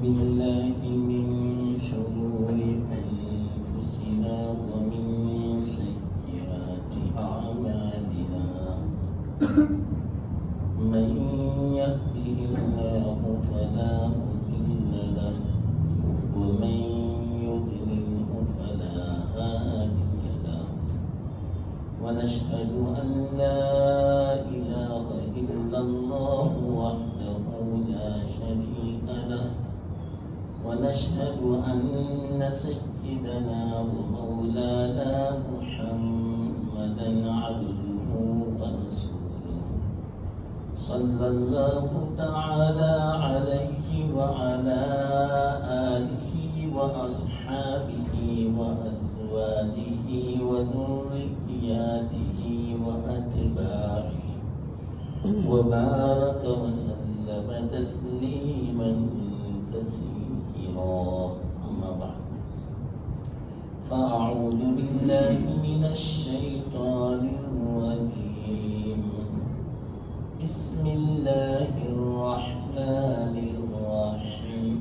بالله من شرور أنفسنا ومن سيئات أعمالنا من يهده الله فلا مضل له ومن يضلله فلا هادي له ونشهد أن لا إله إلا الله وحده لا شريك له ونشهد أن سيدنا ومولانا محمدا عبده ورسوله صلى الله تعالى عليه وعلى آله وأصحابه وأزواجه وذرياته وأتباعه وبارك وسلم تسليما كثيرا. أما بعد فأعوذ بالله من الشيطان الرجيم. بسم الله الرحمن الرحيم.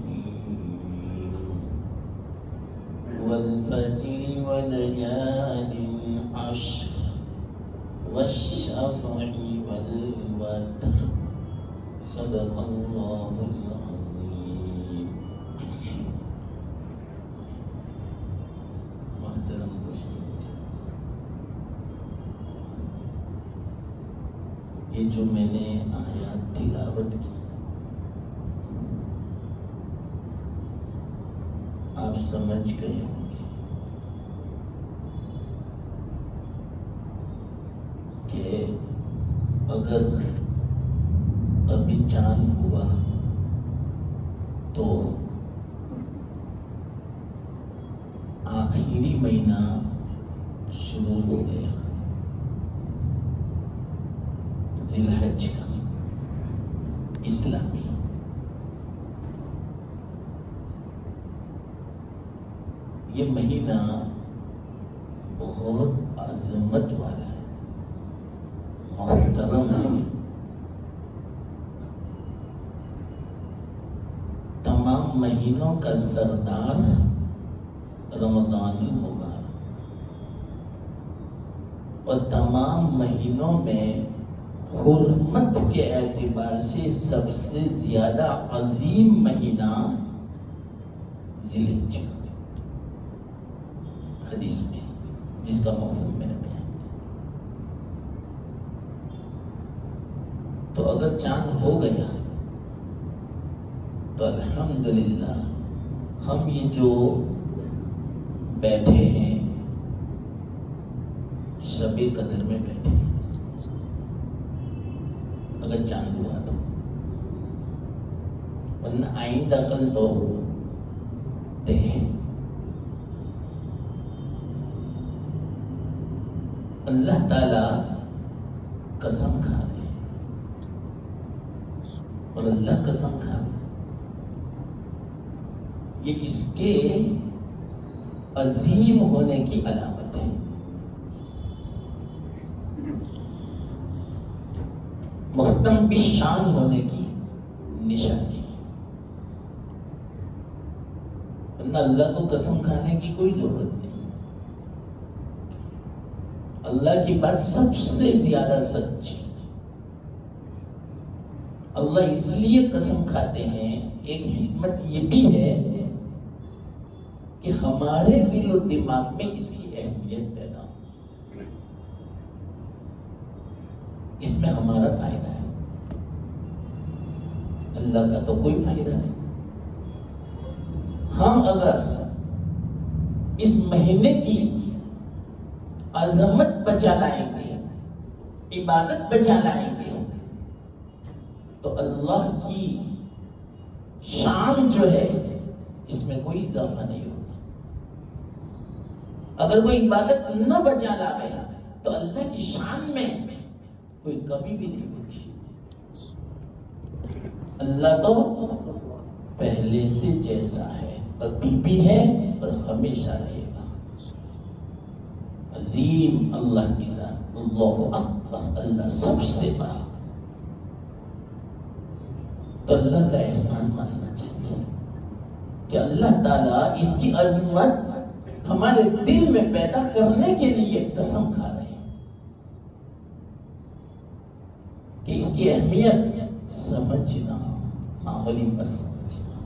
والفجر وليال عشر والشفع والوتر صدق الله العظيم. محترم دوستو، یہ جو میں نے آیات تلاوت کی آپ سمجھ گئے ہوں گے کہ اگر ابھی چاند ہوا تو آخری مہینہ شروع ہو گیا ذی الحج کا اسلامی. یہ مہینہ بہت عظمت والا ہے، محترم ہے. تمام مہینوں کا سردار رمضان المبارک، اور تمام مہینوں میں حرمت کے اعتبار سے سب سے زیادہ عظیم مہینہ ذی الحج کا حدیث میں، جس کا مفہوم میں نے بیان کیا. تو اگر چاند ہو گیا تو الحمدللہ ہم یہ جو بیٹھے ہیں شب قدر میں بیٹھے ہیں. اگر چاند ہوا تو، ورنہ آئندہ کل تو تے اللہ تعالی قسم کھا رہے ہیں، اور اللہ قسم کھا رہے ہیں. یہ اس کے عظیم ہونے کی علامت ہے. محتم بالشان ہونے کی نشانی ہے. ورنہ اللہ کو قسم کھانے کی کوئی ضرورت نہیں. اللہ کی بات سب سے زیادہ سچی. اللہ اس لیے قسم کھاتے ہیں، ایک حکمت یہ بھی ہے کہ ہمارے دل و دماغ میں اس کی اہمیت پیدا ہو. اس میں ہمارا فائدہ ہے، اللہ کا تو کوئی فائدہ نہیں. ہم اگر اس مہینے کی عظمت بچا لائیں گے، عبادت بچا لائیں گے، تو اللہ کی شان جو ہے اس میں کوئی اضافہ نہیں ہوگا. اگر کوئی عبادت نہ بچا لائے تو اللہ کی شان میں کوئی کمی بھی نہیں ہوگی. اللہ تو پہلے سے جیسا ہے، ابھی بھی ہے اور ہمیشہ رہے گا. عظیم اللہ کی ذات، اللہ اکبر، اللہ سب سے بڑا. تو اللہ کا احسان ماننا چاہیے. کہ اللہ تعالیٰ اس کی عظمت ہمارے دل میں پیدا کرنے کے لیے قسم کھا رہے ہیں کہ اس کی اہمیت سمجھنا، معمولی مت سمجھنا۔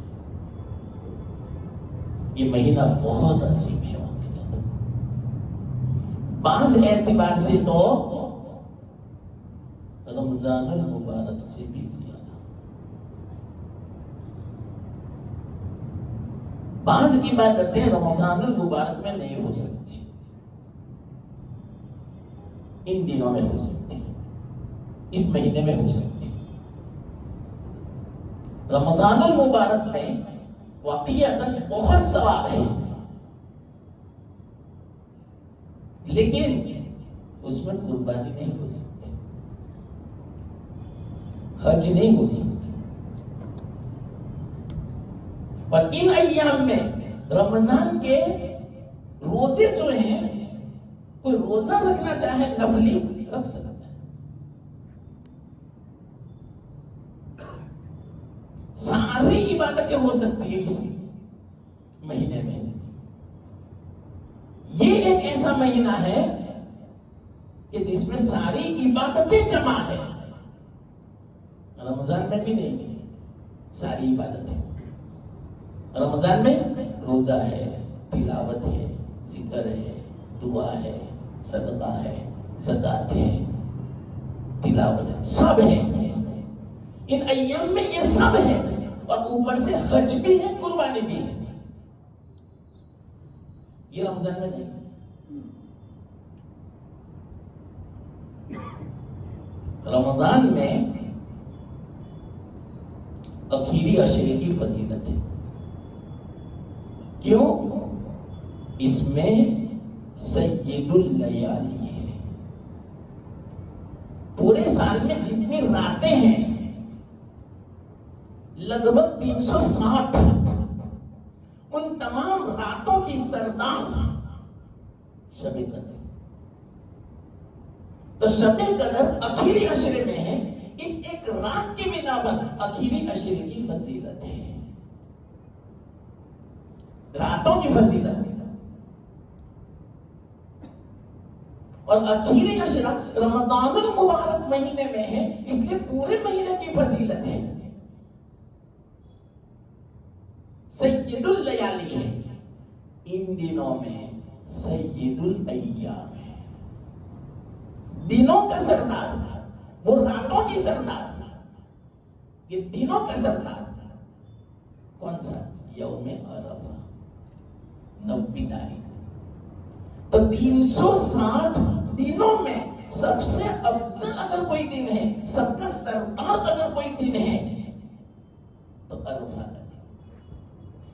یہ مہینہ بہت عظیم ہے واقعہ، بعض اعتبار سے تو رمضان المبارک سے بھی زیادہ۔ بعض عبادتیں رمضان المبارک میں نہیں ہو سکتی، ان دنوں میں ہو سکتی، اس مہینے میں ہو سکتی۔ رمضان المبارک میں واقعتاً بہت ثواب ہے، لیکن اس میں قربانی نہیں ہو سکتی، حج نہیں ہو سکتی۔ اور ان ایام میں رمضان کے روزے جو ہیں، کوئی روزہ رکھنا چاہے نفلی رکھ سکتا ہے، ساری عبادتیں ہو سکتی ہیں اس مہینے میں۔ یہ ایک ایسا مہینہ ہے کہ جس میں ساری عبادتیں جمع ہے۔ رمضان میں بھی نہیں ساری عبادتیں، رمضان میں روزہ ہے، تلاوت ہے، ذکر ہے، دعا ہے، صدقہ ہے، زکوٰۃ ہے، تلاوت ہے، سب ہے۔ ان ایام میں یہ سب ہے، اور اوپر سے حج بھی ہے، قربانی بھی ہے۔ یہ رمضان میں نہیں۔ رمضان میں آخری عشرے کی فضیلت ہے۔ کیوں؟ اس میں سید اللیالی ہے۔ پورے سال میں جتنی راتیں ہیں لگ بھگ 360، ان تمام راتوں کی سردار شب قدر۔ تو شب قدر آخری عشرے میں ہے، اس ایک رات کی بنا پر آخری عشرے کی فضیلت ہے، راتوں کی فضیلت ہے۔ اور آخری عشرہ رمضان المبارک مہینے میں ہے، اس لیے پورے مہینے کی فضیلت ہے۔ سید اللیالی ہے، ان دنوں میں سید الایام ہے، دنوں کا سردار، وہ راتوں کی سردار، یہ دنوں کا سردار کون سا؟ یوم عرفہ، 90 تاریخ۔ تو 360 دنوں میں سب سے افضل اگر کوئی دن ہے، سب کا سردار اگر کوئی دن ہے تو عرفہ کا دن۔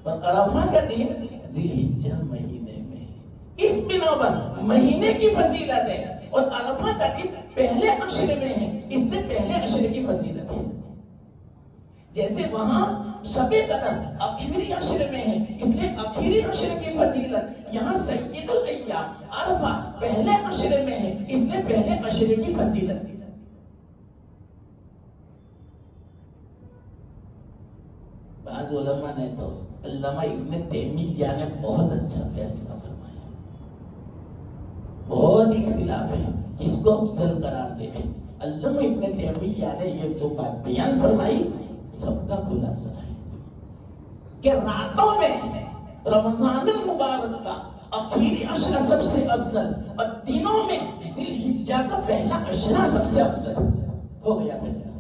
اور عرفہ کا دن ذی الحجہ مہینے میں ہے، اس بنا پر مہینے کی فضیلت ہے۔ اور عرفہ کا دن پہلے عشرے میں ہے، اس لیے پہلے عشرے کی فضیلت ہے۔ جیسے وہاں شب قدر آخری عشرے میں ہے، اس لیے آخری عشرے کی فضیلت، یہاں سید الایام عرفہ پہلے عشرے میں ہے، اس لیے پہلے عشرے کی فضیلت۔ بعض علماء نے تو، علامہ ابن تیمیہ نے بہت اچھا فیصلہ فرمایا، بہت اختلاف ہے کس کو افضل قرار دے۔ علامہ ابن تیمیہ نے یہ جو بات بیان فرمائی سب کا خلاصہ ہے کہ راتوں میں رمضان المبارک کا آخری عشرہ سب سے افضل، اور دنوں میں ذی الحجہ کا پہلا عشرہ سب سے افضل ہو گیا فیصلہ۔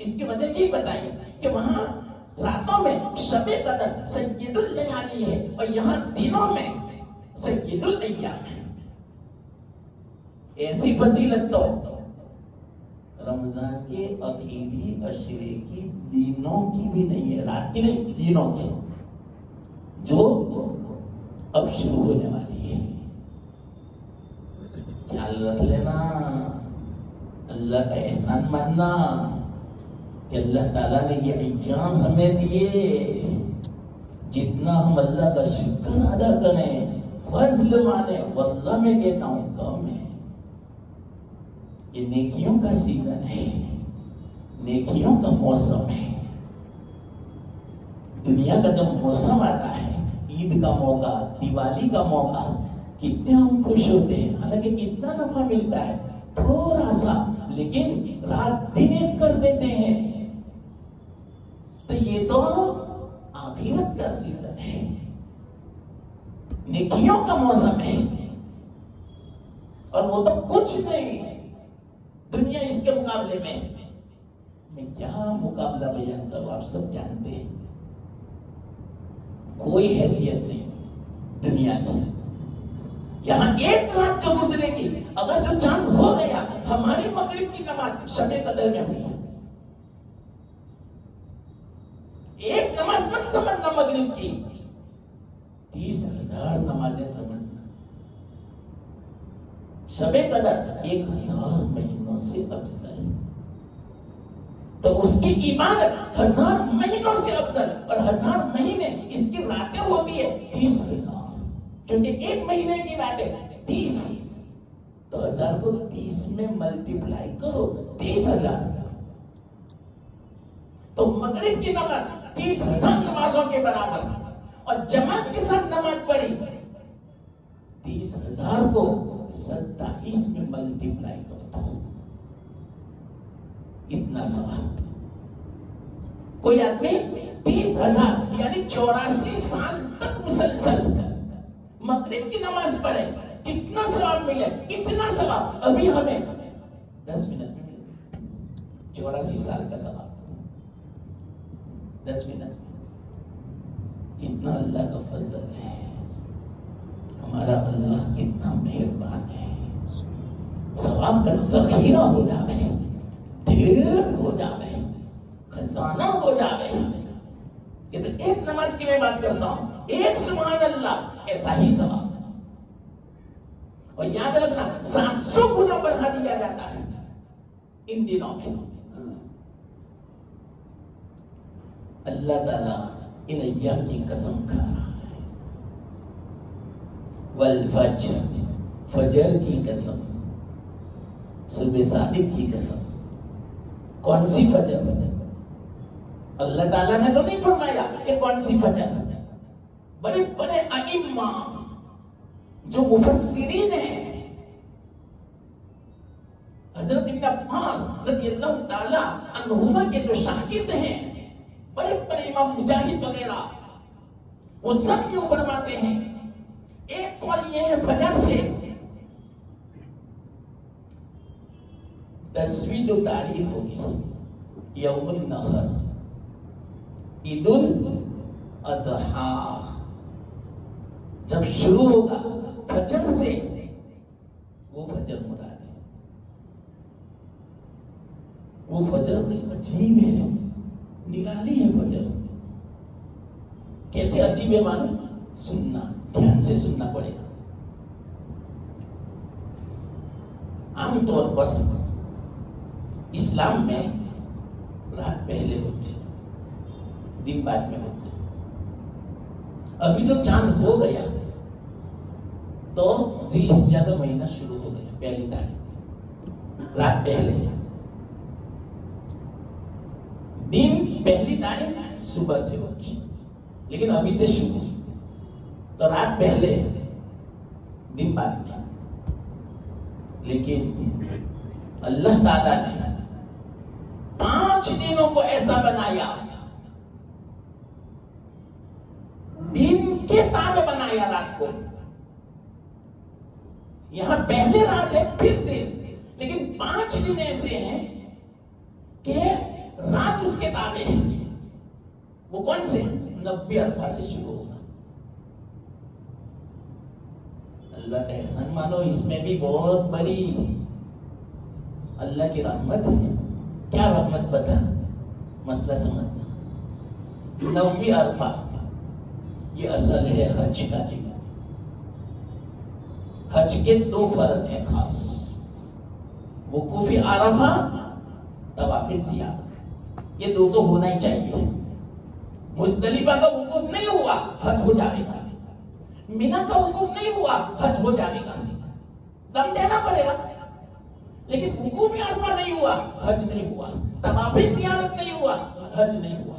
اس کی وجہ یہ بتائیے کہ وہاں راتوں میں شب قدر سید اللیالی ہے، اور یہاں دنوں میں سید الایام ہے۔ ایسی فضیلت تو رمضان کے آخری عشرے کی دنوں کی بھی نہیں ہے، رات کی نہیں، دنوں کی، جو اب شروع ہونے والی ہے۔ خیال رکھ لینا، اللہ کا احسان ماننا کہ اللہ تعالیٰ نے یہ ایام ہمیں دیے، جتنا ہم اللہ کا شکر ادا کریں، فضل مانے، واللہ میں کہتا ہوں کم ہے۔ یہ نیکیوں کا سیزن ہے، نیکیوں کا موسم ہے۔ دنیا کا جب موسم آتا ہے، عید کا موقع، دیوالی کا موقع، کتنے ہم خوش ہوتے ہیں، حالانکہ کتنا نفع ملتا ہے، تھوڑا سا، لیکن رات دن ایک کر دیتے ہیں. تو یہ تو آخرت کا سیزن ہے، نیکیوں کا موسم ہے، اور وہ تو کچھ نہیں. دنیا اس کے مقابلے میں کیا مقابلہ بیان کروں، آپ سب جانتے ہیں، کوئی حیثیت نہیں دنیا کی. یہاں ایک رات جو گزرے گی، اگر جو چاند ہو گیا، ہماری مغرب کی نماز شب قدر میں ہوئی، ایک نماز مت سمجھنا مغرب کی، 30,000 نمازیں سمجھنا. شب قدر 1,000 مہینوں سے افضل، تو اس کی عبادت 1,000 مہینوں سے افضل، اور 1,000 مہینے اس کی راتیں ہوتی ہے 30,000، کیونکہ ایک مہینے کی راتیں 30، تو 1,000 کو 30 میں ملٹیپلائی کرو، 30,000. تو مغرب کی نماز 30,000 نمازوں کے برابر، اور جماعت کے ساتھ نماز پڑھی 30,000 کو 27 میں ملٹیپلائی کر دو، اتنا ثواب. کوئی آدمی 30,000 یعنی 84 سال تک مسلسل مغرب کی نماز پڑھے، کتنا ثواب ملے؟ اتنا ثواب ابھی ہمیں 10 منٹ میں ملے. 84 سال کا ثواب 10 منٹ میں. کتنا اللہ کا فضل ہے، ہمارا اللہ کتنا مہربان ہے. ثواب کا ذخیرہ ہو جاوے، ڈھیر ہو جاوے، خزانہ ہو جاوے. یہ تو ایک نماز کی میں بات کرتا ہوں، ایک سبحان اللہ ایسا ہی ثواب. اور یاد رکھنا 700 گنا بڑھا دیا جاتا ہے ان دنوں میں. اللہ تعالیٰ ان ایام کی قسم کھا رہا ہے. والفجر، فجر کی قسم، صبح صادق کی قسم. کون سی فجر؟ اللہ تعالیٰ نے تو نہیں فرمایا کہ کون سی فجر. بڑے بڑے ائمہ جو مفسرین ہیں، حضرت ابن عباس رضی اللہ تعالیٰ عنہما کے جو شاگرد ہیں، بڑے بڑے امام مجاہد وغیرہ، وہ سب یوں فرماتے ہیں. ایک قول یہ ہے فجر سے 10ویں جو تاریخ ہوگی یوم النحر، عید الاضحیٰ، جب شروع ہوگا فجر سے، وہ فجر مراد ہے. وہ فجر عجیب ہے، نرالی ہے فجر. کیسے عجیب ہے معلوم؟ سننا، دھیان سے سننا پڑے گا. عام طور پر اسلام میں رات پہلے ہوتی، دن بعد میں ہوتی. ابھی تو چاند ہو گیا تو ذی الحجہ کا مہینہ شروع ہو گیا، پہلی تاریخ رات پہلے. دن پہلی تاریخ صبح سے ہوتی، لیکن ابھی سے شروع، تو رات پہلے دن بعد میں. لیکن اللہ تعالیٰ نے 5 دنوں کو ایسا بنایا، دن کے تابع بنایا رات کو. یہاں پہلے رات ہے پھر دن، لیکن 5 دن ایسے ہیں کہ رات اس کے تابع ہے. وہ کون سے؟ 90 عرفہ سے شروع ہوگا. اللہ کا احسان مانو، اس میں بھی بہت بڑی اللہ کی رحمت ہے. کیا رحمت؟ بتا، مسئلہ سمجھنا. 90 عرفہ یہ اصل ہے حج کا دن. حج کے 2 فرض ہیں خاص، وقوف عرفہ، طواف زیارت. یہ 2 تو ہونا ہی چاہیے. مزدلفہ کا وقوف نہیں ہوا، حج ہو جائے گا. مینا کا وقوف نہیں ہوا، حج ہو جائے گا. دم دینا پڑے گا. لیکن وقوف عرفہ نہیں ہوا، حج نہیں ہوا. طواف زیارت نہیں ہوا، حج نہیں ہوا.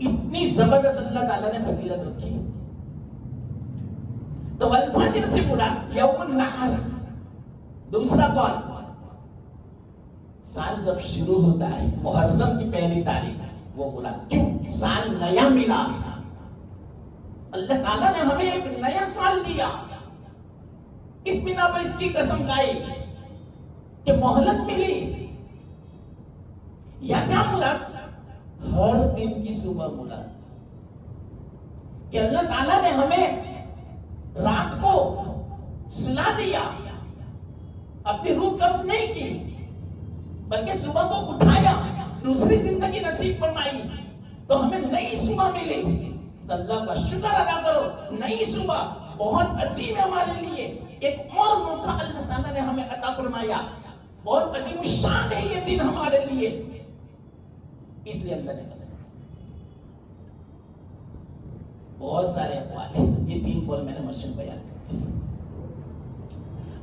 اتنی زبردست اللہ تعالیٰ نے فضیلت رکھی. تو والفجر سے مراد یوم النحر. دوسرا قول، سال جب شروع ہوتا ہے محرم کی پہلی تاریخ وہ مراد. کیوں؟ سال نیا ملا. اللہ تعالیٰ نے ہمیں ایک نیا سال دیا، اس بنا پر اس کی قسم کھائی کہ مہلت ملی. یا کیا مراد؟ ہر دن کی صبح مراد. کہ اللہ تعالیٰ نے ہمیں رات کو سلا دیا، اپنی روح قبض نہیں کی بلکہ صبح کو اٹھایا، دوسری زندگی نصیب فرمائی تو ہمیں نئی صبح ملی. تو اللہ کا شکر ادا کرو، نئی صبح بہت عظیم ہے ہمارے لیے. ایک اور موقع اللہ تعالیٰ نے ہمیں عطا فرمایا، بہت عظیم الشان ہے یہ دن ہمارے لیے. اس لیے اللہ نے قسم. بہت سارے اقوال ہیں، یہ 3 قول میں نے مشہور بیان کر دی.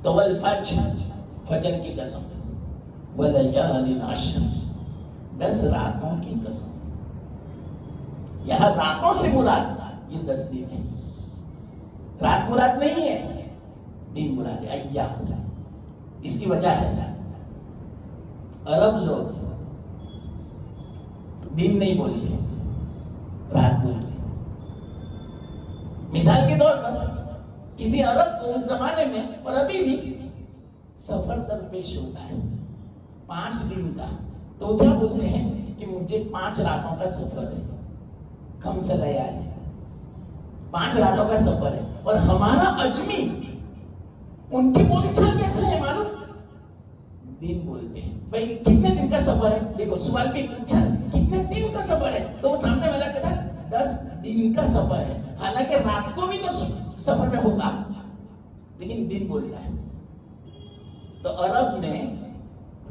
تو والفجر، فجر کی قسم، ولیال عشر، 10 راتوں کی قسم. یہاں راتوں سے مراد یہ 10 دن ہے. رات مراد نہیں ہے، دن مراد ہے، ایام. اس کی وجہ ہے عرب لوگ دن نہیں بولتے، رات بولتے. مثال کے طور پر کسی عرب کو اس زمانے میں اور ابھی بھی سفر درپیش ہوتا ہے 5 دن کا، تو وہ کیا بولتے ہیں کہ مجھے 5 راتوں کا سفر ہے. کم سے لیال 5 راتوں کا سفر ہے. اور ہمارا اجمی ان کی بولی چال کیسے ہے معلوم؟ دن بولتے ہیں. بھائی کتنے دن کا سفر ہے؟ دیکھو سوال بھی پوچھا کتنے دن کا سفر ہے تو وہ سامنے والا کہتا ہے 10 دن کا سفر ہے. حالانکہ رات کو بھی تو سفر میں ہوگا لیکن دن بولتا ہے. تو عرب میں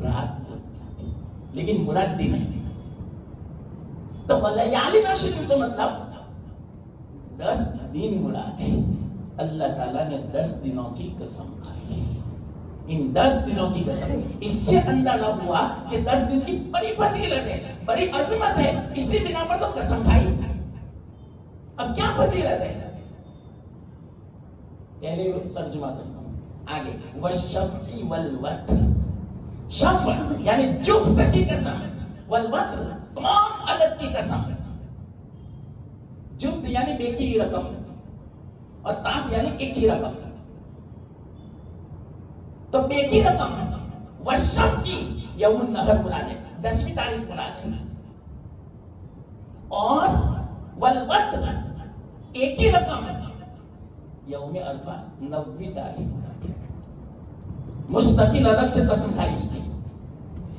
رات بول جاتی لیکن مراد دن ہے. تو ولیال عشر کا مطلب 10 دن مراد ہے. اللہ تعالیٰ نے 10 دنوں کی قسم کھائی. ان 10 دنوں کی قسم، اس سے اندازہ ہوا کہ 10 دن کی بڑی فضیلت ہے، بڑی عظمت ہے. اسی بنا پر تو قسم کھائی. اب کیا فضیلت ہے؟ پہلے ترجمہ کرتا ہوں آگے. والشفع والوتر، شفع یعنی جفت کی قسم، والوتر تمام عدد کی قسم. جفت یعنی بے کی رقم اور تاک یعنی ایک ہی رقم. تو بے کی رقم والشفع یوم النحر مراد ہے، 10ویں تاریخ مراد ہے. اور والوتر ایک ہی رقم یوم عرفہ 90ویں تاریخ مراد ہے. مستقل الگ سے قسم کھائی اس کی.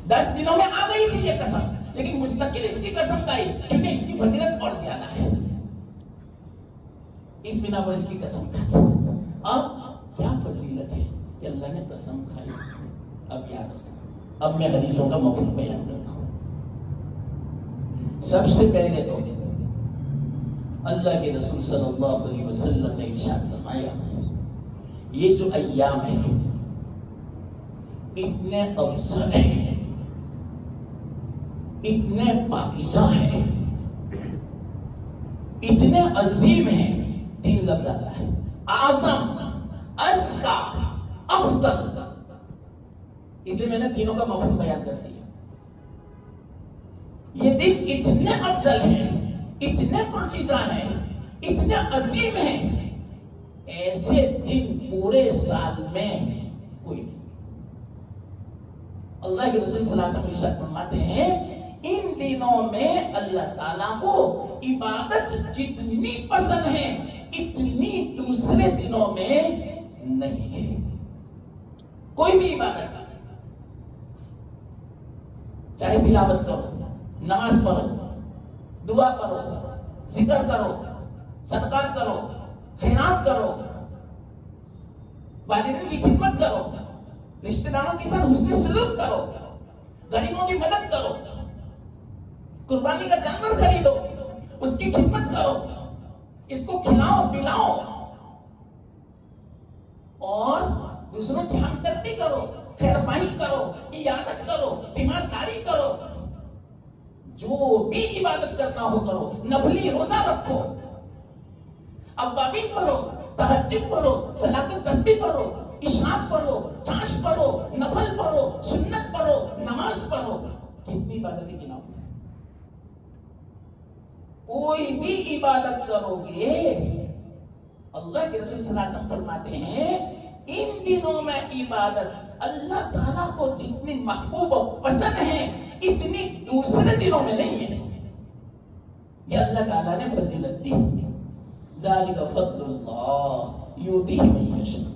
10 دنوں میں آ گئی تھی یہ قسم لیکن مستقل اس کی قسم کھائی کیونکہ اس کی فضیلت اور زیادہ ہے. اس بنا پر اس کی قسم کھائی. اب کیا فضیلت ہے کہ اللہ نے قسم کھائی؟ اب یاد رکھنا. اب میں حدیثوں کا مفہوم بیان کرتا ہوں. سب سے پہلے تو اللہ کے رسول صلی اللہ علیہ وسلم نے ارشاد فرمایا یہ جو ایام ہیں اتنے افضل ہیں، اتنے پاکیزہ ہیں، اتنے عظیم ہیں. 3 لفظ آتا ہے، اعظم، ازکا، افضل. اس لیے میں نے تینوں کا مفہوم بیان کر دیا. یہ دن اتنے افضل ہیں، اتنے پاکیزہ ہیں، اتنے عظیم ہیں، ایسے دن پورے سال میں کوئی نہیں. اللہ کے رسول صلی اللہ علیہ وسلم ارشاد فرماتے ہیں ان دنوں میں اللہ تعالیٰ کو عبادت جتنی پسند ہے اتنی دوسرے دنوں میں نہیں ہے. کوئی بھی عبادت چاہے تلاوت کرو، نماز پڑھو، دعا کرو، ذکر کرو، صدقات کرو، خیرات کرو، والدین کی خدمت کرو، رشتہ داروں کے ساتھ حسن سلوک کرو، غریبوں کی مدد کرو، قربانی کا جانور خریدو، اس کی خدمت کرو، اس کو کھلاؤ پلاؤ اور دوسروں کی ہمدردی کرو، خیر خواہی کرو، عیادت کرو، تیمارداری کرو. جو بھی عبادت کرنا ہو کرو، نفلی روزہ رکھو، اوابین پڑھو، تہجد پڑھو، صلاۃ التسبیح پڑھو، اشراق پڑھو، چاش پڑھو، نفل پڑھو، سنت پڑھو، نماز پڑھو، کتنی عبادتیں گناؤ؟ کوئی بھی عبادت کرو گے، اللہ کے رسول صلی اللہ علیہ وسلم فرماتے ہیں ان دنوں میں عبادت اللہ تعالیٰ کو جتنی محبوب و پسند ہے اتنی دوسرے دنوں میں نہیں ہے. یہ اللہ تعالیٰ نے فضیلت دی. ذالک فضل اللہ یؤتیہ من یشاء.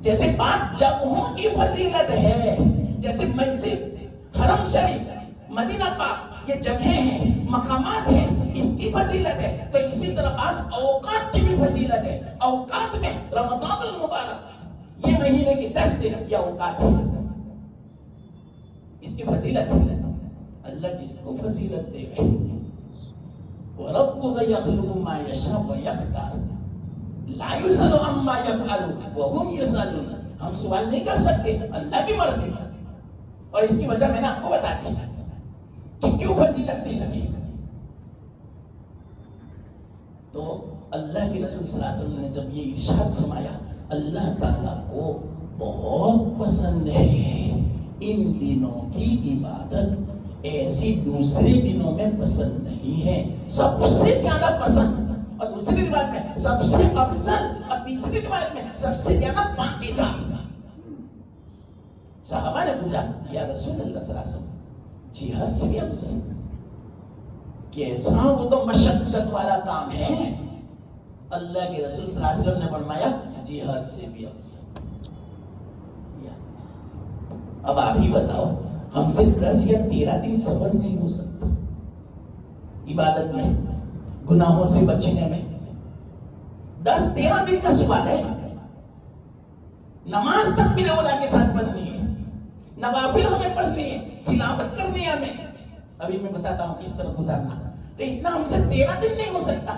جیسے پاک جگہوں کی فضیلت ہے، جیسے مسجد، حرم شریف، مدینہ پاک، یہ جگہیں ہیں، مقامات ہیں، اس کی فضیلت ہے، تو اسی طرح بعض اوقات کی بھی فضیلت ہے. اوقات میں رمضان المبارک یہ مہینے کی 10 دن یا اوقات ہے، اس کی فضیلت ہے. اللہ جس کو فضیلت دے گا، وَرَبُّكَ يَخْلُقُ مَا يَشَاءُ وَيَخْتَارُ لَا يُسْأَلُ عَمَّا يَفْعَلُ وَهُمْ يُسْأَلُونَ. ہم سوال نہیں کر سکتے، اللہ کی مرضی. اور اس کی وجہ میں نے آپ کو بتا دی کہ کیوں فضیلت دی اس کی. تو اللہ کے رسول صلی اللہ علیہ وسلم نے جب یہ ارشاد فرمایا اللہ تعالیٰ کو بہت پسند ہے ان دنوں کی عبادت، ایسی دوسرے دنوں میں پسند نہیں ہے. سب سے زیادہ پسند، اور دوسری روایت میں سب سے افضل، اور تیسری روایت میں سب سے زیادہ پاکیزہ. صحابہ نے پوچھا یا رسول اللہ صلی اللہ علیہ وسلم جہاد سے بھی افضل؟ کیسا؟ وہ تو مشقت والا کام ہے. اللہ کے رسول صلی اللہ علیہ وسلم نے فرمایا جہاد سے بھی افضل. اب آپ ہی بتاؤ، ہم سے 10 یا 13 دن صبر نہیں ہو سکتا عبادت میں، گناہوں سے بچنے میں؟ 10-13 دن کا سوال ہے. نماز تک بھی اولا کے ساتھ پڑھنی ہے، نوافل ہمیں پڑھنی ہے، تلاوت کرنی ہے ہمیں. ابھی میں بتاتا ہوں کس طرح گزارنا. تو اتنا ہم سے 13 دن نہیں ہو سکتا.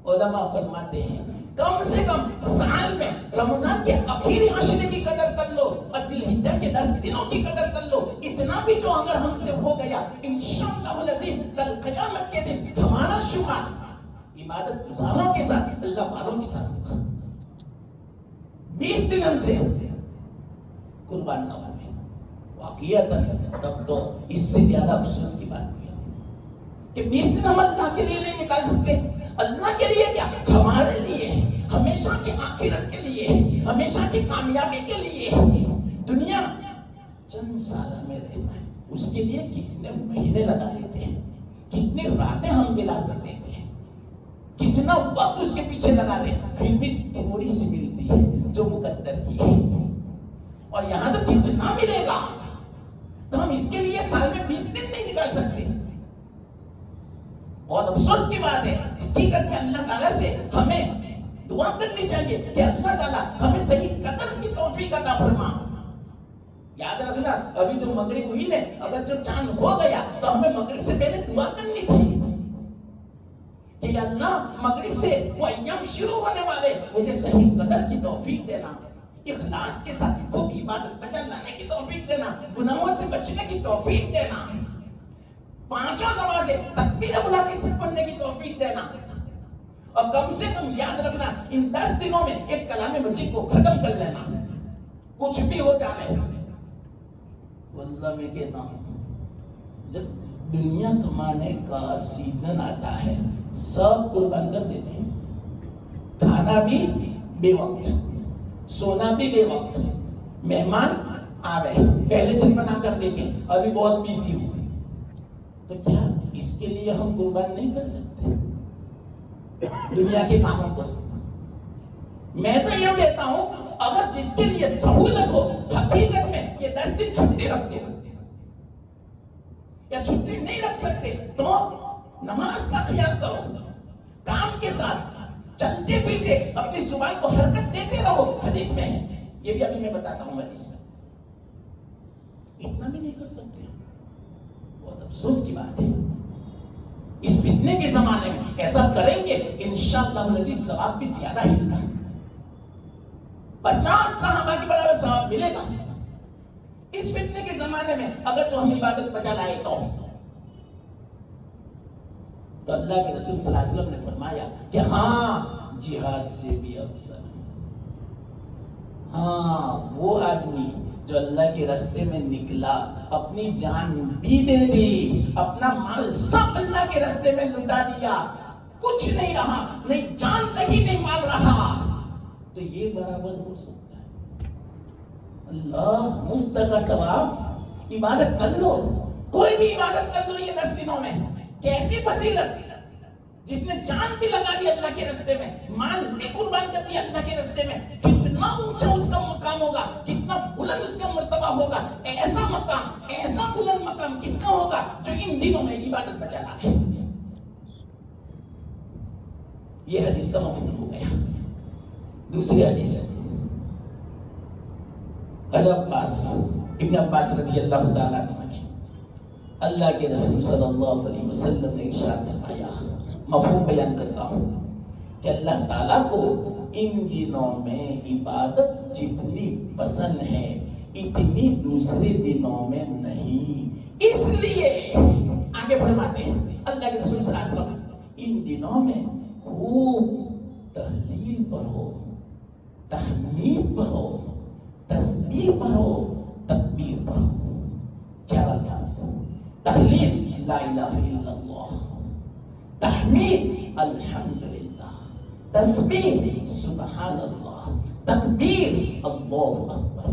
علماء فرماتے ہیں کم سے کم سال میں رمضان کے آخری عشرے کی قدر کر لو اور ذی الحجہ کے 10 دنوں کی قدر کر لو. اتنا بھی جو اگر ہم سے ہو گیا انشاءاللہ العزیز کل قیامت کے دن ہمارا شمار عبادت گزاروں کے ساتھ، اللہ والوں کے ساتھ ہوگا. 20 دن ہم سے قربان نہ ہوئے واقعیتاً، تب تو اس سے زیادہ افسوس کی بات ہوئی کہ 20 دن ہم اللہ کے لیے نہیں نکال سکتے. اللہ کے لیے کیا، ہمارے لیے، ہمیشہ کی آخرت کے لیے، ہمیشہ کی کامیابی کے لیے. دنیا چند سال ہمیں رہنا ہے، اس کے لیے کتنے مہینے لگا دیتے ہیں، کتنی راتیں ہم بلا کر دیتے ہیں، کتنا وقت اس کے پیچھے لگا دیں، پھر بھی تھوڑی سی ملتی ہے جو مقدر کی ہے. اور یہاں تو کتنا ملے گا، تو ہم اس کے لیے سال میں 20 دن نہیں نکال سکتے. بہت افسوس کی بات ہے. حقیقت میں اللہ تعالیٰ سے ہمیں دعا کرنی چاہیے کہ اللہ تعالیٰ ہمیں صحیح قدر کی توفیق عطا فرما. یاد رکھنا ابھی جو مغرب ہوئی نے، اگر جو چاند ہو گیا تو ہمیں مغرب سے پہلے دعا کرنی تھی کہ یا اللہ مغرب سے وہ ایام شروع ہونے والے، مجھے صحیح قدر کی توفیق دینا، اخلاص کے ساتھ خوب عبادت بچا لانے کی توفیق دینا، گناہوں سے بچنے کی توفیق دینا، 5 نمازیں تکبیر اولا کے ساتھ پڑھنے کی توفیق دینا. اور کم سے کم یاد رکھنا ان 10 دنوں میں ایک کلام مسجد کو ختم کر لینا، کچھ بھی ہو جائے. واللہ میں کہتا ہوں جب دنیا کمانے کا سیزن آتا ہے سب قربان کر دیتے ہیں. کھانا بھی بے وقت، سونا بھی بے وقت. مہمان آ گئے پہلے سے بنا کر دیتے ہیں، ابھی بہت بیزی ہو، تو کیا اس کے لیے ہم قربان نہیں کر سکتے دنیا کے کاموں کو؟ میں تو یہ کہتا ہوں اگر جس کے لیے سہولت ہو، حقیقت میں یہ 10 دن چھٹی رکھ دو، یا چھٹی نہیں رکھ سکتے تو نماز کا خیال کرو، کام کے ساتھ چلتے پھرتے اپنی زبان کو حرکت دیتے رہو. حدیث میں ہے، یہ بھی ابھی میں بتاتا ہوں حدیث. اتنا بھی نہیں کر سکتے، بہت افسوس کی بات ہے. اس فتنے کے زمانے میں ایسا کریں گے انشاءاللہ العزیز ثواب بھی زیادہ حصہ ہے. 50 صحابہ کے برابر ثواب ملے گا. اس فتنے کے زمانے میں اگر جو ہم عبادت بچا لائے تو اللہ کے رسول صلی اللہ علیہ وسلم نے فرمایا کہ ہاں جہاد سے بھی افضل، ہاں وہ آدمی جو اللہ کے راستے میں نکلا، اپنی جان بھی دے دی، اپنا مال سب اللہ کے راستے میں لٹا دیا، کچھ نہیں رہا، نہیں جان رہی نہیں مال رہا، تو یہ برابر ہو سکتا ہے؟ اللہ مفت کا ثواب، عبادت کر لو، کوئی بھی عبادت کر لو یہ 10 دنوں میں، کیسی فضیلت، جس نے جان بھی لگا دی اللہ کے راستے میں، مال بھی قربان کر دیا اللہ کے راستے میں، کتنا اونچا اس کا مقام ہوگا، کتنا بلند اس کا مرتبہ ہوگا، ایسا مقام، ایسا بلند مقام کس کا ہوگا جو ان دنوں میں عبادت بچا رہا ہے۔ یہ حدیث کا مفہوم ہو گیا۔ دوسری حدیث ابن عباس رضی اللہ تعالیٰ عنہ، اللہ کے رسول صلی اللہ علیہ وسلم نے ارشاد فرمایا، مفہوم بیان کرتا ہوں کہ اللہ تعالیٰ کو ان دنوں میں عبادت جتنی پسند ہے اتنی دوسرے دنوں میں نہیں، اس لیے آگے فرماتے ہیں اللہ کے رسول صلی اللہ علیہ وسلم، ان دنوں میں خوب تہلیل پڑھو، تحمید پڑھو، تسبیح پڑھو، تکبیر پڑھو۔ چار الفاظ، تحلیل لا الہ الا اللہ، تحمید الحمدللہ، تسبیح سبحان اللہ، تکبیر اللہ اکبر۔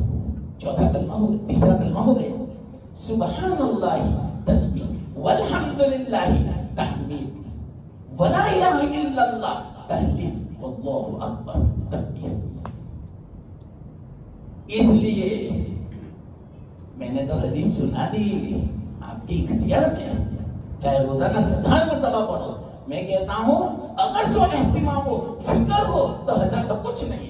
چوتھا کلمہ ہو گیا، تیسرا کلمہ ہو گیا سبحان اللہ تسبیح، والحمدللہ تحمید، ولا الہ الا اللہ تحلیل، واللہ اکبر تکبیر۔ اس لیے میں نے تو حدیث سنا دی، آپ کی اختیار میں، چاہے روزانہ 1000 مرتبہ پڑھو، میں کہتا ہوں اگر جو اہتمام ہو، فکر ہو تو 1000 تو کچھ نہیں۔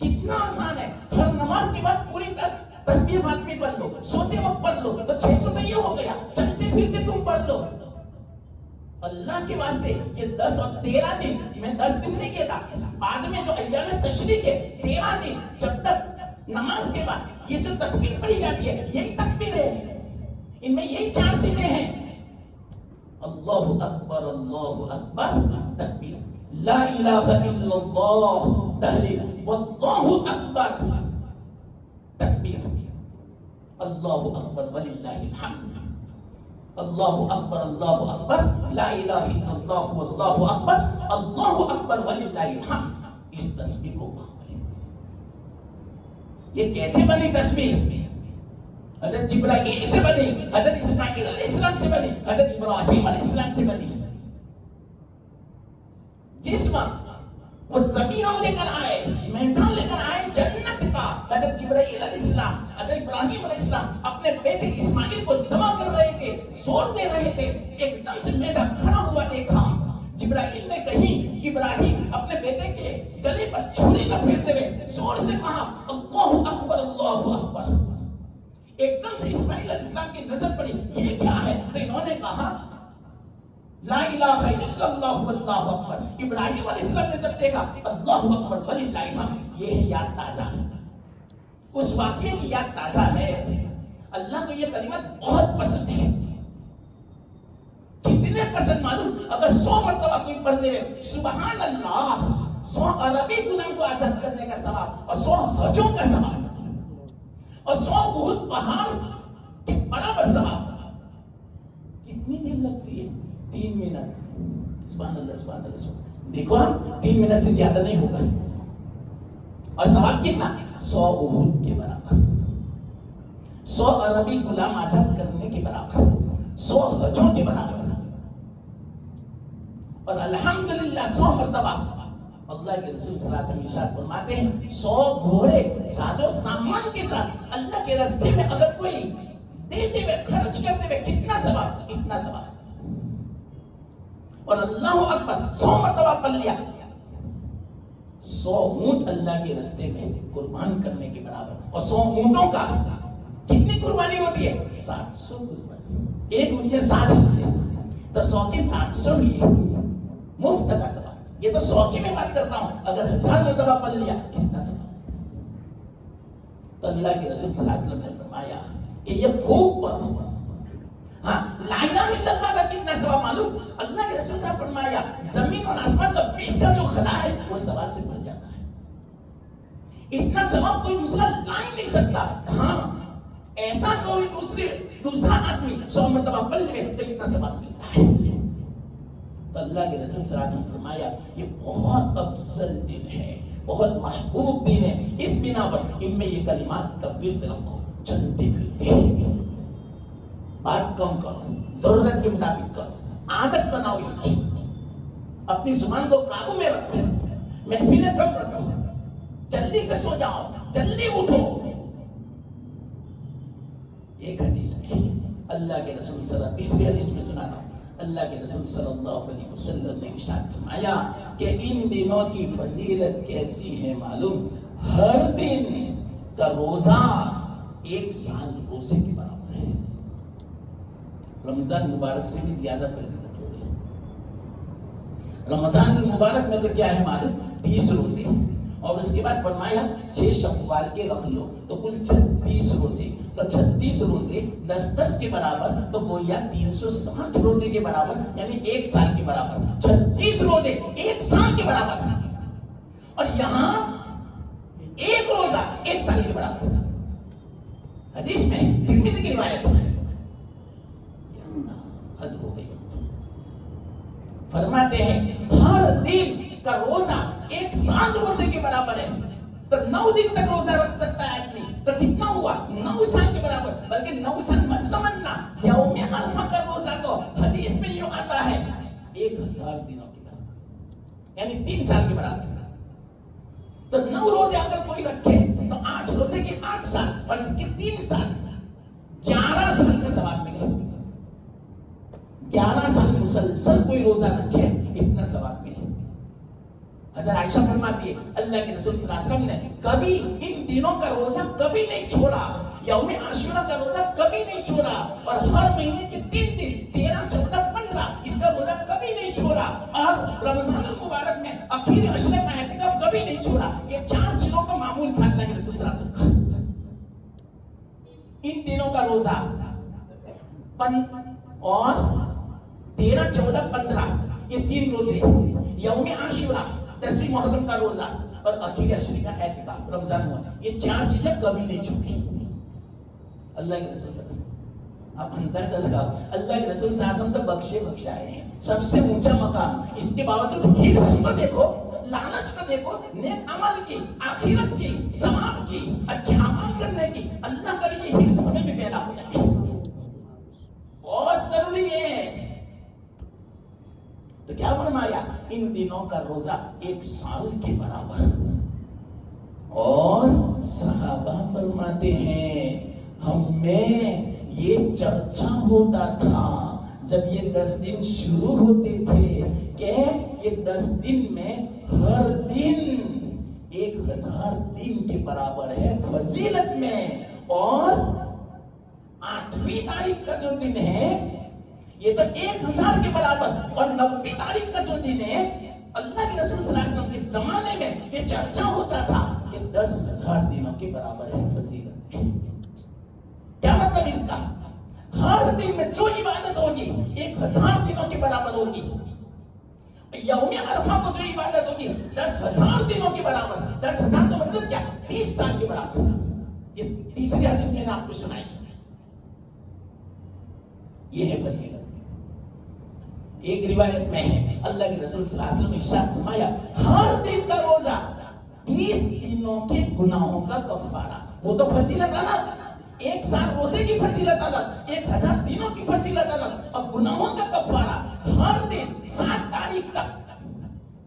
کتنا آسان ہے، ہر نماز کے بعد پوری تسبیح فاطمی پڑھ لو، سوتے وقت پڑھ لو تو 600 تو یہ ہو گیا، چلتے پھرتے تم پڑھ لو۔ اللہ کے واسطے یہ 10 اور 13 دن، میں 10 دن نہیں کہتا، بعد میں جو ایام تشریق ہے 13 دن، جب تک نماز کے بعد یہ جو تکبیر پڑھی جاتی ہے یہی تکبیر ہے، ان میں یہی 4 چیزیں ہیں، اللہ اکبر تکبیر، لا الہ الا اللہ تحلیل، واللہ اکبر تکبیر، اللہ اکبر وللہ الحمد، اللہ اکبر لا الہ الا اللہ واللہ اکبر وللہ الحمد۔ اس تسبیح کو یہ کیسے بنی تسبیح؟ حضرت جبرائیل سے بنی، حضرت اسماعیل علیہ السلام سے بنی، حضرت ابراہیم علیہ السلام سے بنی۔ جس وقت وہ ذبیحہ لے کر آئے، میدان لے کر آئے جنت کا، حضرت جبرائیل علیہ السلام، حضرت ابراہیم علیہ السلام اپنے بیٹے اسماعیل کو ذبح کر رہے تھے، زور دے رہے تھے، ایک دم سے میدان کھڑا ہوا دیکھا، جبرائیل نے کہیں ابراہیم اپنے بیٹے کے گلے پر چھری نہ پھیرتے ہوئے زور سے کہا اللہ اکبر اللہ اکبر۔ ایک دم سے اسماعیل علیہ السلام کی نظر پڑی، یہ کیا ہے؟ تو انہوں نے کہا لا الہ الا اللہ واللہ اکبر۔ ابراہیم علیہ السلام نے جب دیکھا اللہ اکبر وللہ الحمد، یہ ہے یاد تازہ، اس واقعے کی یاد تازہ ہے۔ اللہ کو یہ کلمات بہت پسند ہے، کتنے پسند معلوم؟ اگر 100 مرتبہ کوئی پڑھ لے سبحان اللہ، 100 عربی غلام کو آزاد کرنے کا ثواب، اور 100 حجوں کا ثواب، اور 100 احد پہاڑ کے برابر ثواب۔ کتنی دیر لگتی ہے؟ 3 منٹ۔ سبحان اللہ سبحان اللہ سبحان اللہ۔ دیکھو ہم 3 منٹ سے زیادہ نہیں ہوگا، اور ثواب کتنا؟ 100 احد کے برابر، 100 عربی غلام آزاد کرنے کے برابر، 100 حجوں کے برابر، اور الحمدللہ 100 مرتبہ۔ اللہ کے رسول صلی اللہ علیہ وسلم ارشاد فرماتے ہیں 100 گھوڑے ساز و سامان کے ساتھ اللہ کے راستے میں اگر کوئی دیتے ہوئے خرچ کرتے ہوئے کتنا ثواب، اتنا ثواب۔ اور اللہ اکبر 100 مرتبہ پڑھ لیا، 100 اونٹ اللہ کے راستے میں قربان کرنے کے برابر، اور 100 اونٹوں کا کتنی قربانی ہوتی ہے؟ 700 قربانی، ایک اونٹ میں 7 حصے، تو 100 کے 700 لیے مفت کا ثواب۔ یہ تو 100 کی میں بات کرتا ہوں، اگر 1000 مرتبہ پڑھ لیا کتنا ثواب۔ تو اللہ کے رسول صلی اللہ علیہ وسلم نے فرمایا کہ یہ خوب پڑھو. ہاں لا الہ الا اللہ کا کتنا ثواب معلوم؟ اللہ کے رسول صاحب فرمایا زمین اور آسمان کا بیچ کا جو خلا ہے وہ ثواب سے بھر جاتا ہے. اتنا ثواب کوئی دوسرا لا ہی نہیں سکتا. ہاں ایسا کوئی دوسرا آدمی 100 مرتبہ پڑھ لے تو اتنا ثواب ملتا ہے. تو اللہ کے رسول صلی اللہ علیہ وسلم فرمایا یہ بہت افضل دن ہے, بہت محبوب دن ہے. اس بنا پر ان میں یہ کلمات کا ورد رکھو, چلتے پھرتے بات کم کرو, ضرورت کے مطابق کرو, عادت بناؤ اس کی. اپنی زبان کو قابو میں رکھو, محفلیں کم رکھو, جلدی سے سو جاؤ, جلدی اٹھو. ایک حدیث میں اللہ کے رسول صلی اللہ علیہ وسلم, تیسری حدیث میں سنا رہا ہوں, اللہ کے رسول صلی اللہ علیہ وسلم نے ارشاد فرمایا کہ ان دنوں کی فضیلت کیسی ہے معلوم؟ ہر دن کا روزہ 1 سال روزے کے برابر ہے. رمضان مبارک سے بھی زیادہ فضیلت ہو رہی ہے. رمضان مبارک میں تو کیا ہے معلوم؟ 30 روزے, اور اس کے بعد فرمایا 6 شوال کے رکھ لو تو کل 36 روزے. تو 36 روزے 10 کے برابر, تو گویا 360 روزے کے برابر, یعنی 1 سال کے برابر. 36 روزے 1 سال کے برابر, اور یہاں 1 روزہ 1 سال کے برابر. حدیث میں ترمذی کی روایت ہے. حد ہو گئی. فرماتے ہیں ہر دن کا روزہ 1 سال روزے کے برابر ہے. تو 9 دن تک روزہ رکھ سکتا ہے آدمی, تو کتنا ہوا؟ 9 سال کے برابر. بلکہ 9 سال مت سمجھنا, یوم عرفہ کا روزہ تو حدیث میں یوں آتا ہے 1000 دنوں کے برابر, یعنی 3 سال کے برابر. تو 9 روزے اگر کوئی رکھے تو 8 روزے کے 8 سال, اور اس کے 3 سال 11 سال کا ثواب ملے. 11 سال مسلسل کوئی روزہ رکھے اتنا ثواب ملے. حضرت عائشہ فرماتی ہے اللہ کے رسول صلی اللہ علیہ وسلم نے کبھی ان دنوں کا روزہ کبھی نہیں چھوڑا. یوم عاشورہ کا روزہ کبھی نہیں چھوڑا, اور ہر مہینے کے 3 دن 13, 14, 15 اس کا روزہ کبھی نہیں چھوڑا, اور رمضان المبارک میں آخری عشرے کا اعتکاف کبھی نہیں چھوڑا. یہ 4 چیزوں کا معمول تھا اللہ کے رسول صلی اللہ علیہ وسلم کا. ان دنوں کا روزہ اور 13, 14, 15 یہ 3 روزے, یوم عاشورہ 10ویں محرم کا روزہ اور آخری عشرے کا اعتکاف رمضان ہوا, یہ 4 چیزیں کبھی نہیں چھوٹی. اللہ کے رسول صلی اللہ علیہ وسلم, آپ اندازہ لگاؤ, اللہ کے رسول صلی اللہ علیہ وسلم تو بخشائے ہیں, سب سے اونچا مقام. اس کے باوجود حرص کو دیکھو, لالچ کو دیکھو, نیک عمل کی, آخرت کی, ثواب کی, اچھے عمل کرنے کی. اللہ کا یہ حرص ہمیں بھی پیدا ہو جائے, بہت ضروری ہے. تو کیا فرمایا؟ ان دنوں کا روزہ 1 سال کے برابر. اور صحابہ فرماتے ہیں ہم میں یہ چرچا ہوتا تھا جب یہ 10 دن شروع ہوتے تھے کہ یہ 10 دن میں ہر دن 1000 دن کے برابر ہے فضیلت میں. اور 8ویں تاریخ کا جو دن ہے یہ تو 1000 کے برابر, اور 90 تاریخ کا جو دن ہے اللہ کے رسول صلی اللہ علیہ وسلم کے زمانے میں یہ چرچا ہوتا تھا کہ 10,000 دنوں کے برابر ہے فضیلت میں. کیا مطلب اس کا؟ ہر دن میں جو عبادت ہوگی 1000 دنوں کے برابر ہوگی. یوم عرفہ کو جو عبادت ہوگی 10,000 دنوں کے برابر. 10,000 کا مطلب کیا؟ 30 سال کے برابر. یہ تیسری حدیث میں نے آپ کو سنائی. یہ ہے فضیلت. ایک روایت میں ہے اللہ کے رسول صلی اللہ علیہ وسلم نے ارشاد فرمایا ہر دن کا روزہ 30 دنوں کے گناہوں کا کفارہ. وہ تو فضیلت الگ, 1 سال روزے کی فضیلت الگ, 1000 دنوں کی فضیلت الگ, اور گناہوں کا کفارہ ہر دن 7 تاریخ تک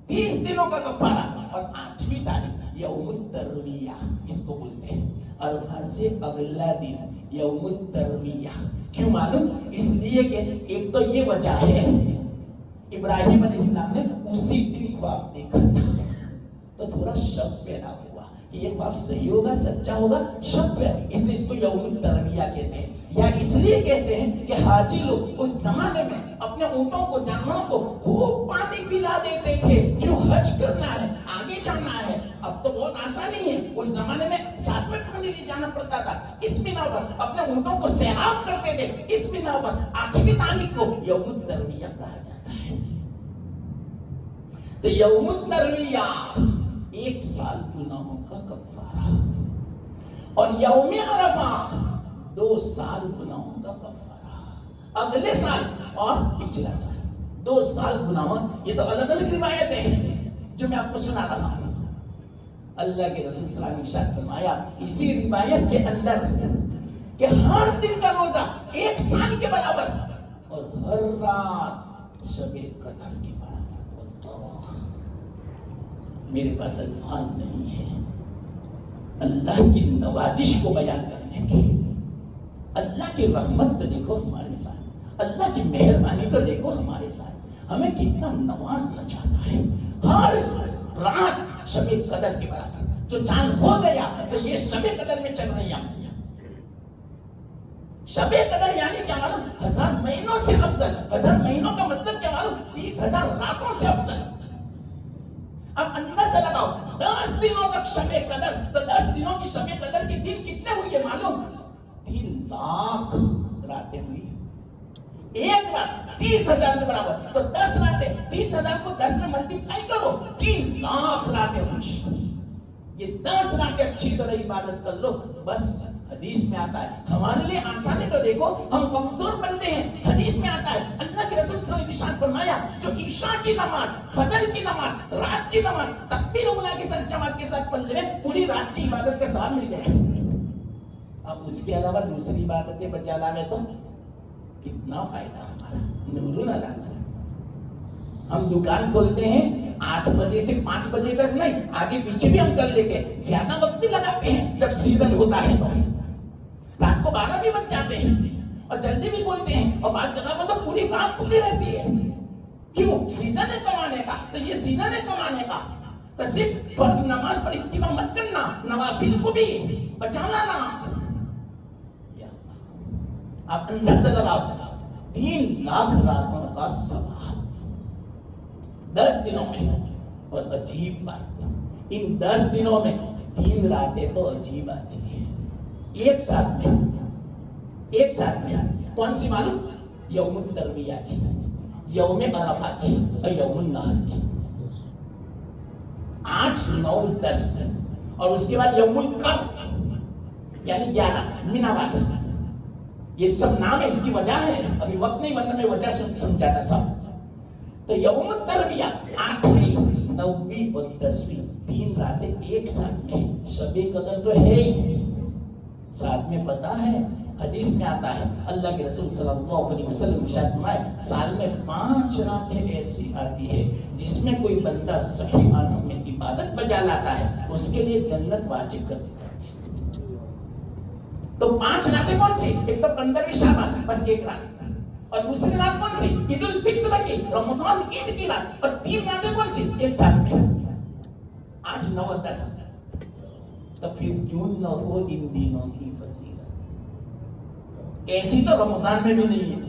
30 دنوں کا کفارہ, اور 8ویں تاریخ یوم الترویہ اس کو بولتے ہیں. عرفہ سے اگلا دن یوم الترویہ. کیوں معلوم؟ اس لیے کہ ایک تو یہ وجہ ہے ابراہیم علیہ السلام نے اسی دن خواب دیکھا تھا, تو تھوڑا شک پیدا ہوا کہ یہ خواب صحیح ہوگا, سچا ہوگا, شک پیدا, اس لیے اس کو یوم الترویہ کہتے ہیں. یا اس لیے کہتے ہیں کہ حاجی لوگ اس زمانے میں اپنے اونٹوں کو, جانوروں کو خوب پانی پلا دیتے تھے. کیوں؟ حج کرنا ہے, آگے جانا ہے. اب اب تو بہت آسانی ہے، اس زمانے میں ساتھ میں پانی لے جانا پڑتا تھا. اس بنا پر اپنے اونٹوں کو سیراب کرتے تھے. اس بنا پر 8ویں تاریخ کو یوم الترویہ کہا جاتا ہے. تو یوم الترویہ 1 سال گناہوں کا کفارہ، اور یوم عرفہ 2 سال گناہوں کا کفارہ. اگلے سال اور پچھلا سال 2 سال گناہوں. یہ تو الگ الگ روایتیں ہیں جو میں آپ کو سنا رہا ہوں. اللہ کے رسول صلی اللہ علیہ وسلم نے ارشاد فرمایا اسی روایت کے اندر کہ ہر دن کا روزہ 1 سال کے برابر، اور ہر رات شب قدر کے برابر. میرے پاس الفاظ نہیں ہے اللہ کی نوازش کو بیان کرنے کے. اللہ کی رحمت تو دیکھو ہمارے ساتھ، اللہ کی مہربانی تو دیکھو ہمارے ساتھ. ہمیں کتنا نوازنا چاہتا ہے. ہر رات شب قدر کے برابر. جو چاند ہو گیا تو یہ شب قدر میں چل رہی ہیں. شب قدر یعنی کیا معلوم؟ 1000 مہینوں سے افضل. 1000 مہینوں کا مطلب کیا معلوم؟ 30,000 راتوں سے افضل. اب اندازہ لگاؤ 10 دنوں تک شب قدر، تو 10 دنوں کی شب قدر کے دن کتنے ہوئے معلوم؟ 3 لاکھ راتیں ہوئی. ایک رات 30,000 کے برابر، تو 10 راتیں 30,000 کو 10 میں ملٹیپلائی کرو، 3 لاکھ راتیں ہوئی. یہ 10 راتیں اچھی طرح عبادت کر لو. بس حدیث میں آتا ہے، ہمارے لیے آسانی تو دیکھو، ہم کمزور بندے ہیں. حدیث میں آتا ہے اللہ کے رسول صلی اللہ علیہ وسلم نے ارشاد فرمایا جو عشاء کی نماز، فجر کی نماز، رات کی نماز تکبیر اولیٰ کے ساتھ جماعت کے ساتھ پڑھ لے، پوری رات کی عبادت کا ثواب مل جائے. اب اس کے علاوہ دوسری عبادتیں بچانا میں تو کتنا فائدہ ہمارا. نورون اللہ. ہم دکان کھولتے ہیں 8 بجے سے 5 بجے تک نہیں، آگے پیچھے بھی ہم کر لیتے ہیں. زیادہ وقت بھی لگاتے ہیں جب سیزن ہوتا ہے تو. رات کو 12 بھی بج جاتے ہیں اور جلدی بھی کھولتے ہیں، اور بعض جگہ میں تو پوری رات کھلی رہتی ہے. کیوں؟ سیزن ہے کمانے کا. تو یہ سیزن ہے کمانے کا. تو صرف فرض نماز پر اکتفا مت کرنا، نوافل کو بھی بچانا نا. آپ اندازہ لگاؤ 3 لاکھ راتوں کا ثواب 10 دنوں میں. اور عجیب بات، ان 10 دنوں میں 3 راتیں تو عجیب آتی ہیں. ایک ساتھ میں کون سی معلوم؟ یوم الترویہ کی، یوم عرفہ کی، اور یوم النحر کی. 8، 9، 10 اور اس کے بعد یوم القر یعنی 11 مینا والی. یہ سب نام ہے، اس کی وجہ ہے، ابھی وقت نہیں ورنہ میں وجہ سمجھاتا سب. تو یوم الترویہ 8ویں، 9ویں اور 10ویں 3 راتیں ایک ساتھ میں. شب قدر تو ہے ہی، ساتھ میں پتہ ہے حدیث میں آتا ہے اللہ کے رسول صلی اللہ علیہ وسلم ارشاد فرمائے سال میں 5 راتیں ایسی آتی ہے جس میں کوئی بندہ صحیح معنوں میں عبادت بجا لاتا ہے اس کے لیے جنت واجب کر دی جاتی ہے. تو 5 راتیں کون سی؟ ایک تو 15ویں شعبان، بس 1 رات. اور دوسری رات کون سی؟ عید الفطر کی، رمضان عید کی رات. اور 3 راتیں کون سی؟ ایک ساتھ میں 8، 9 اور 10. تو پھر کیوں نہ ہو ان دنوں کی فضیلت. ایسی تو رمضان میں بھی نہیں ہے.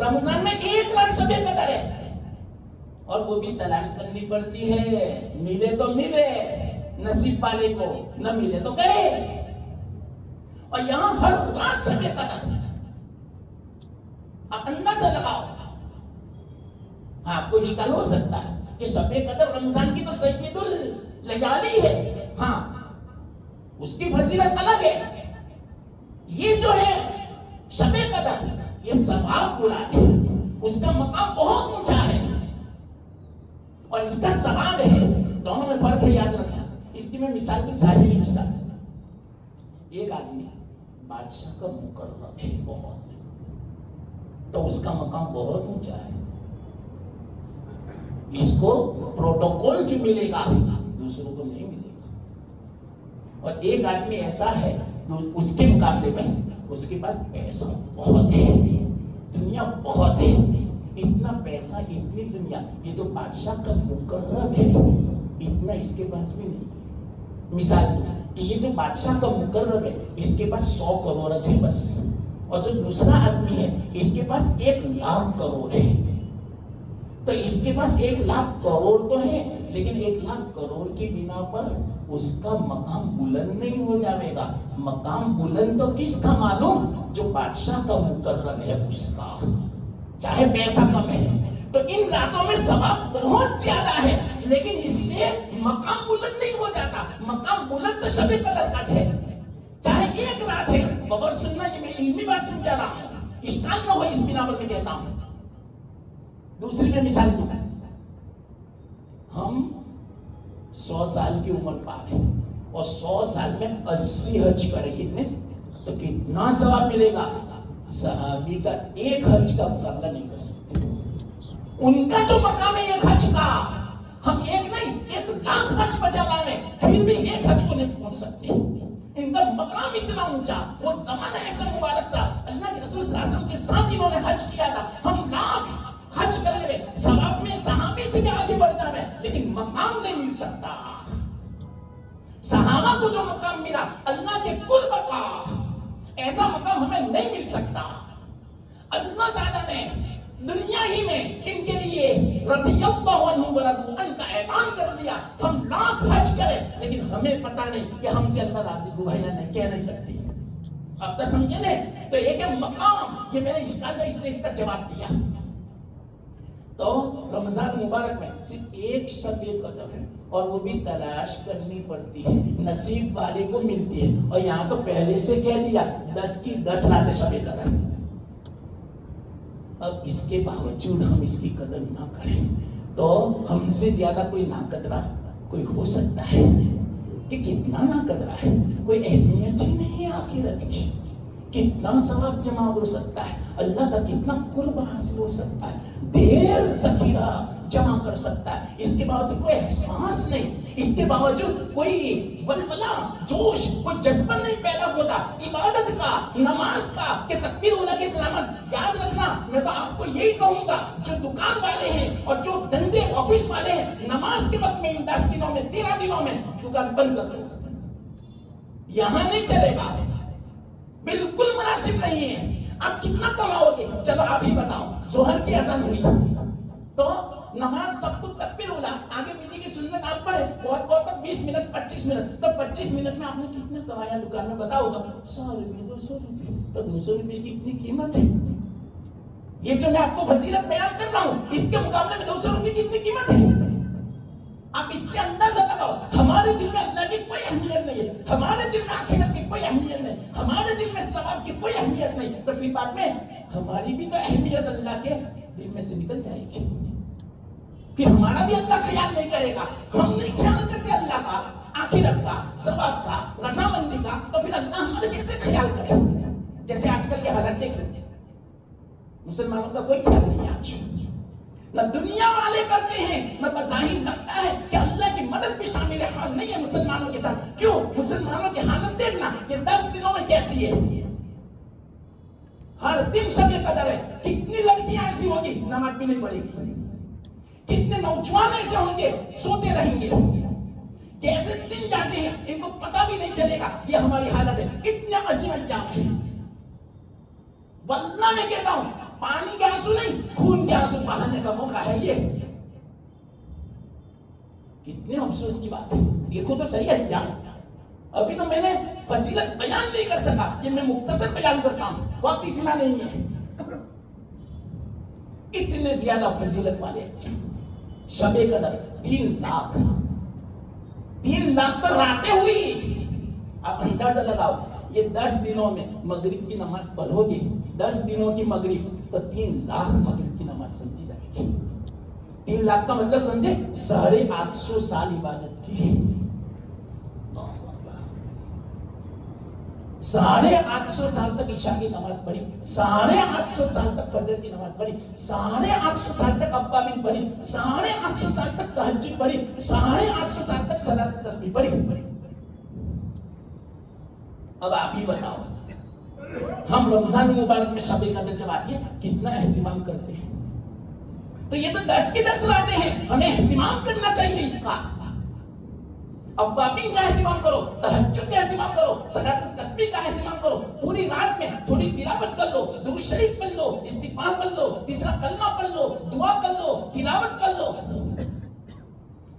رمضان میں 1 رات شب قدر ہے اور وہ بھی تلاش کرنی پڑتی ہے. ملے تو ملے نصیب والے کو، نہ ملے تو گئے. اور یہاں ہر رات شب قدر. اب اندازہ لگاؤ. آپ کو اشکال ہو سکتا ہے کہ شب قدر رمضان کی تو سید اللیالی ہے، ہاں اس کی فضیلت الگ ہے. یہ جو ہے شب قدر یہ ثواب مراد ہے، اس کا مقام بہت اونچا ہے اور اس کا ثواب ہے. دونوں میں فرق ہے، یاد رکھنا. اس کی میں مثال کی ظاہری مثال. ایک آدمی بادشاہ کا مقرب ہے بہت، تو اس کا مقام بہت اونچا ہے. اس کو پروٹوکول جو ملے گا دوسروں کو نہیں ملے گا. اور ایک آدمی ایسا ہے اس کے مقابلے میں اس کے پاس پیسہ بہت ہے، دنیا بہت ہے. اتنا پیسہ، اتنی دنیا، یہ تو بادشاہ کا مقرب ہے، اتنا اس کے پاس بھی نہیں. مثال کہ یہ جو بادشاہ کا مقرب ہے اس کے پاس 100 کروڑ ہے بس، اور جو دوسرا آدمی ہے اس کے پاس 1 لاکھ کروڑ ہے. تو اس کے پاس 1 لاکھ کروڑ تو ہے لیکن 1,00,000 کروڑ کی بنا پر اس کا مقام بلند نہیں ہو جائے گا. مقام بلند تو کس کا معلوم؟ جو بادشاہ کا مقرر ہے اس کا، چاہے پیسہ کم ہے. تو ان راتوں میں ثواب بہت زیادہ ہے، لیکن اس سے مقام بلند نہیں ہو جاتا. مقام بلند تو شب قدر کا ہے، چاہے 1 رات ہے. مگر سننا، یہ میں علمی بات سمجھا رہا ہوں، اشکال نہ ہو اس بنا پر میں کہتا ہوں. دوسری میں مثال دوں، ہم 100 سال کی عمر پا رہے اور 100 سال میں 80 حج کرے، کتنے؟ تو کتنا ثواب ملے گا؟ صحابی کا 1 حج کا مقابلہ نہیں کر سکتے. ان کا جو مقام ہے 1 حج کا، ہم 1 نہیں 1,00,000 حج بچا لائے پھر بھی 1 حج کو نہیں پہنچ سکتے. ان کا مقام اتنا اونچا. وہ زمانہ ایسا مبارک تھا، اللہ کے رسول صلی اللہ علیہ وسلم کے ساتھ انہوں نے حج کیا تھا. ہم 1,00,000 حج کر لے، ثواب میں صحابی سے بھی آگے بڑھ جاوے، لیکن مقام نہیں مل سکتا. صحابہ کو جو مقام ملا اللہ کے قرب کا، ایسا مقام ہمیں نہیں مل سکتا. اللہ تعالیٰ نے دنیا ہی میں ان کے لیے رضی اللہ عنہ ورضوا عنہ کا اعلان کر دیا. ہم 1,00,000 حج کریں لیکن ہمیں پتہ نہیں کہ ہم سے اللہ راضی ہوا یا نہیں، کہہ نہیں سکتی. اب تو سمجھے نا؟ تو یہ کہ مقام، یہ میں نے اشکال ہے اس نے اس کا جواب دیا. تو رمضان مبارک میں صرف 1 شب قدر ہے اور وہ بھی تلاش کرنی پڑتی ہے، نصیب والے کو ملتی ہے. اور یہاں تو پہلے سے کہہ دیا 10 کی 10 راتیں شب قدر. اب اس کے باوجود ہم اس کی قدر نہ کریں تو ہم سے زیادہ کوئی ناقدرہ کوئی ہو سکتا ہے؟ کہ کتنا ناقدرہ ہے، کوئی اہمیت ہی نہیں ہے آخرت کی. کتنا ثواب جمع ہو سکتا ہے، اللہ کا کتنا قرب حاصل ہو سکتا ہے، ڈھیر ذخیرہ جمع کر سکتا ہے. اس کے باوجود کوئی احساس نہیں، اس کے باوجود کوئی ولولہ جوش کوئی جذبہ نہیں پیدا ہوتا عبادت کا، نماز کا کہ تکبیر اولا کی سلامت. یاد رکھنا، میں تو آپ کو یہی کہوں گا، جو دکان والے ہیں اور جو دھندے آفس والے ہیں، نماز کے وقت میں ان 10 دنوں میں 13 دنوں میں دکان بند کر دو. یہاں نہیں چلے گا، بالکل مناسب نہیں ہے. آپ کتنا کماؤ گے؟ چلو آپ ہی بتاؤ. ظہر کی اذان ہوئی تو نماز سب کچھ تکبیر اولا، آگے پیچھے کی سنت آپ پڑھے، بہت بہت 20 منٹ 25 منٹ. تو 25 منٹ میں آپ نے کتنا کمایا دکان میں؟ بتاؤ تو 100 روپے 200 روپے. تو 200 روپے کی اتنی قیمت ہے. یہ جو میں آپ کو فضیلت بیان کر رہا ہوں، اس کے مقابلے میں 200 روپے کی اتنی قیمت ہے. آپ اس سے اندازہ لگاؤ. ہمارے دل میں اللہ کی کوئی اہمیت نہیں ہے، ہمارے دل میں آخرت کی کوئی اہمیت نہیں، ہمارے دل میں ثواب کی کوئی اہمیت نہیں. تو پھر بعد میں ہماری بھی تو اہمیت اللہ کے دل میں سے نکل جائے گی. پھر ہمارا بھی اللہ خیال نہیں کرے گا. ہم نہیں خیال کرتے اللہ کا، آخرت کا، ثواب کا، رضامندی کا، تو پھر اللہ ہمارے کیسے خیال کرے؟ جیسے آج کل کے حالت دیکھ لیں، مسلمانوں کا کوئی خیال نہیں. آج نہ دنیا والے کرتے ہیں، نہ بظاہر لگتا ہے کہ اللہ کی مدد بھی شامل حال نہیں ہے مسلمانوں کے ساتھ. کیوں؟ مسلمانوں کی حالت دیکھنا یہ 10 دنوں میں کیسی ہے. ہر دن شب قدر ہے. کتنی لڑکیاں ایسی ہوگی نماز بھی نہیں پڑھے گی، کتنے نوجوان ایسے ہوں گے سوتے رہیں گے. کیسے دن جاتے ہیں ان کو پتہ بھی نہیں چلے گا. یہ ہماری حالت ہے. اتنے عظیم انجام ہے. واللہ میں کہتا ہوں، پانی کے آنسو نہیں، خون کے آنسو بہانے کا موقع ہے. یہ کتنے افسوس کی بات ہے. دیکھو تو صحیح ہے کیا. ابھی تو میں نے فضیلت بیان نہیں کر سکا، یہ میں مختصر بیان کرتا ہوں، وقت اتنا نہیں ہے. اتنے زیادہ فضیلت والے شب قدر 3 لاکھ 3 لاکھ تو راتیں ہوئی. آپ اندازہ لگاؤ، یہ 10 دنوں میں مغرب کی نماز پڑھو گے، 10 دنوں کی مغرب، تو 3 لاکھ مغرب کی نماز سمجھی جائے گی. 3 لاکھ کا مطلب سمجھے 850 سال عبادت کی. 850 سال تک عشاء کی نماز پڑھی، 850 سال تک فجر کی نماز پڑھی، 850 سال تک اوابین پڑھی، 850 سال تک تہجد پڑھی، 850 سال تک صلاۃ تسبیح پڑھی. اب آپ ہی بتاؤ، ہم رمضان مبارک میں شب قدر جب آتی ہے کتنا اہتمام کرتے ہیں. تو یہ تو 10 کی 10 راتیں ہیں، ہمیں اہتمام کرنا چاہیے اس کا. اوابین کا اہتمام کرو، تہجد کا اہتمام کرو، صلاۃ تسبیح کا اہتمام کرو. پوری رات میں تھوڑی تلاوت کر لو، درود شریف پڑھ لو، استغفار پڑھ لو، تیسرا کلمہ پڑھ لو، دعا کر لو، تلاوت کر لو.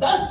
10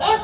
10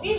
3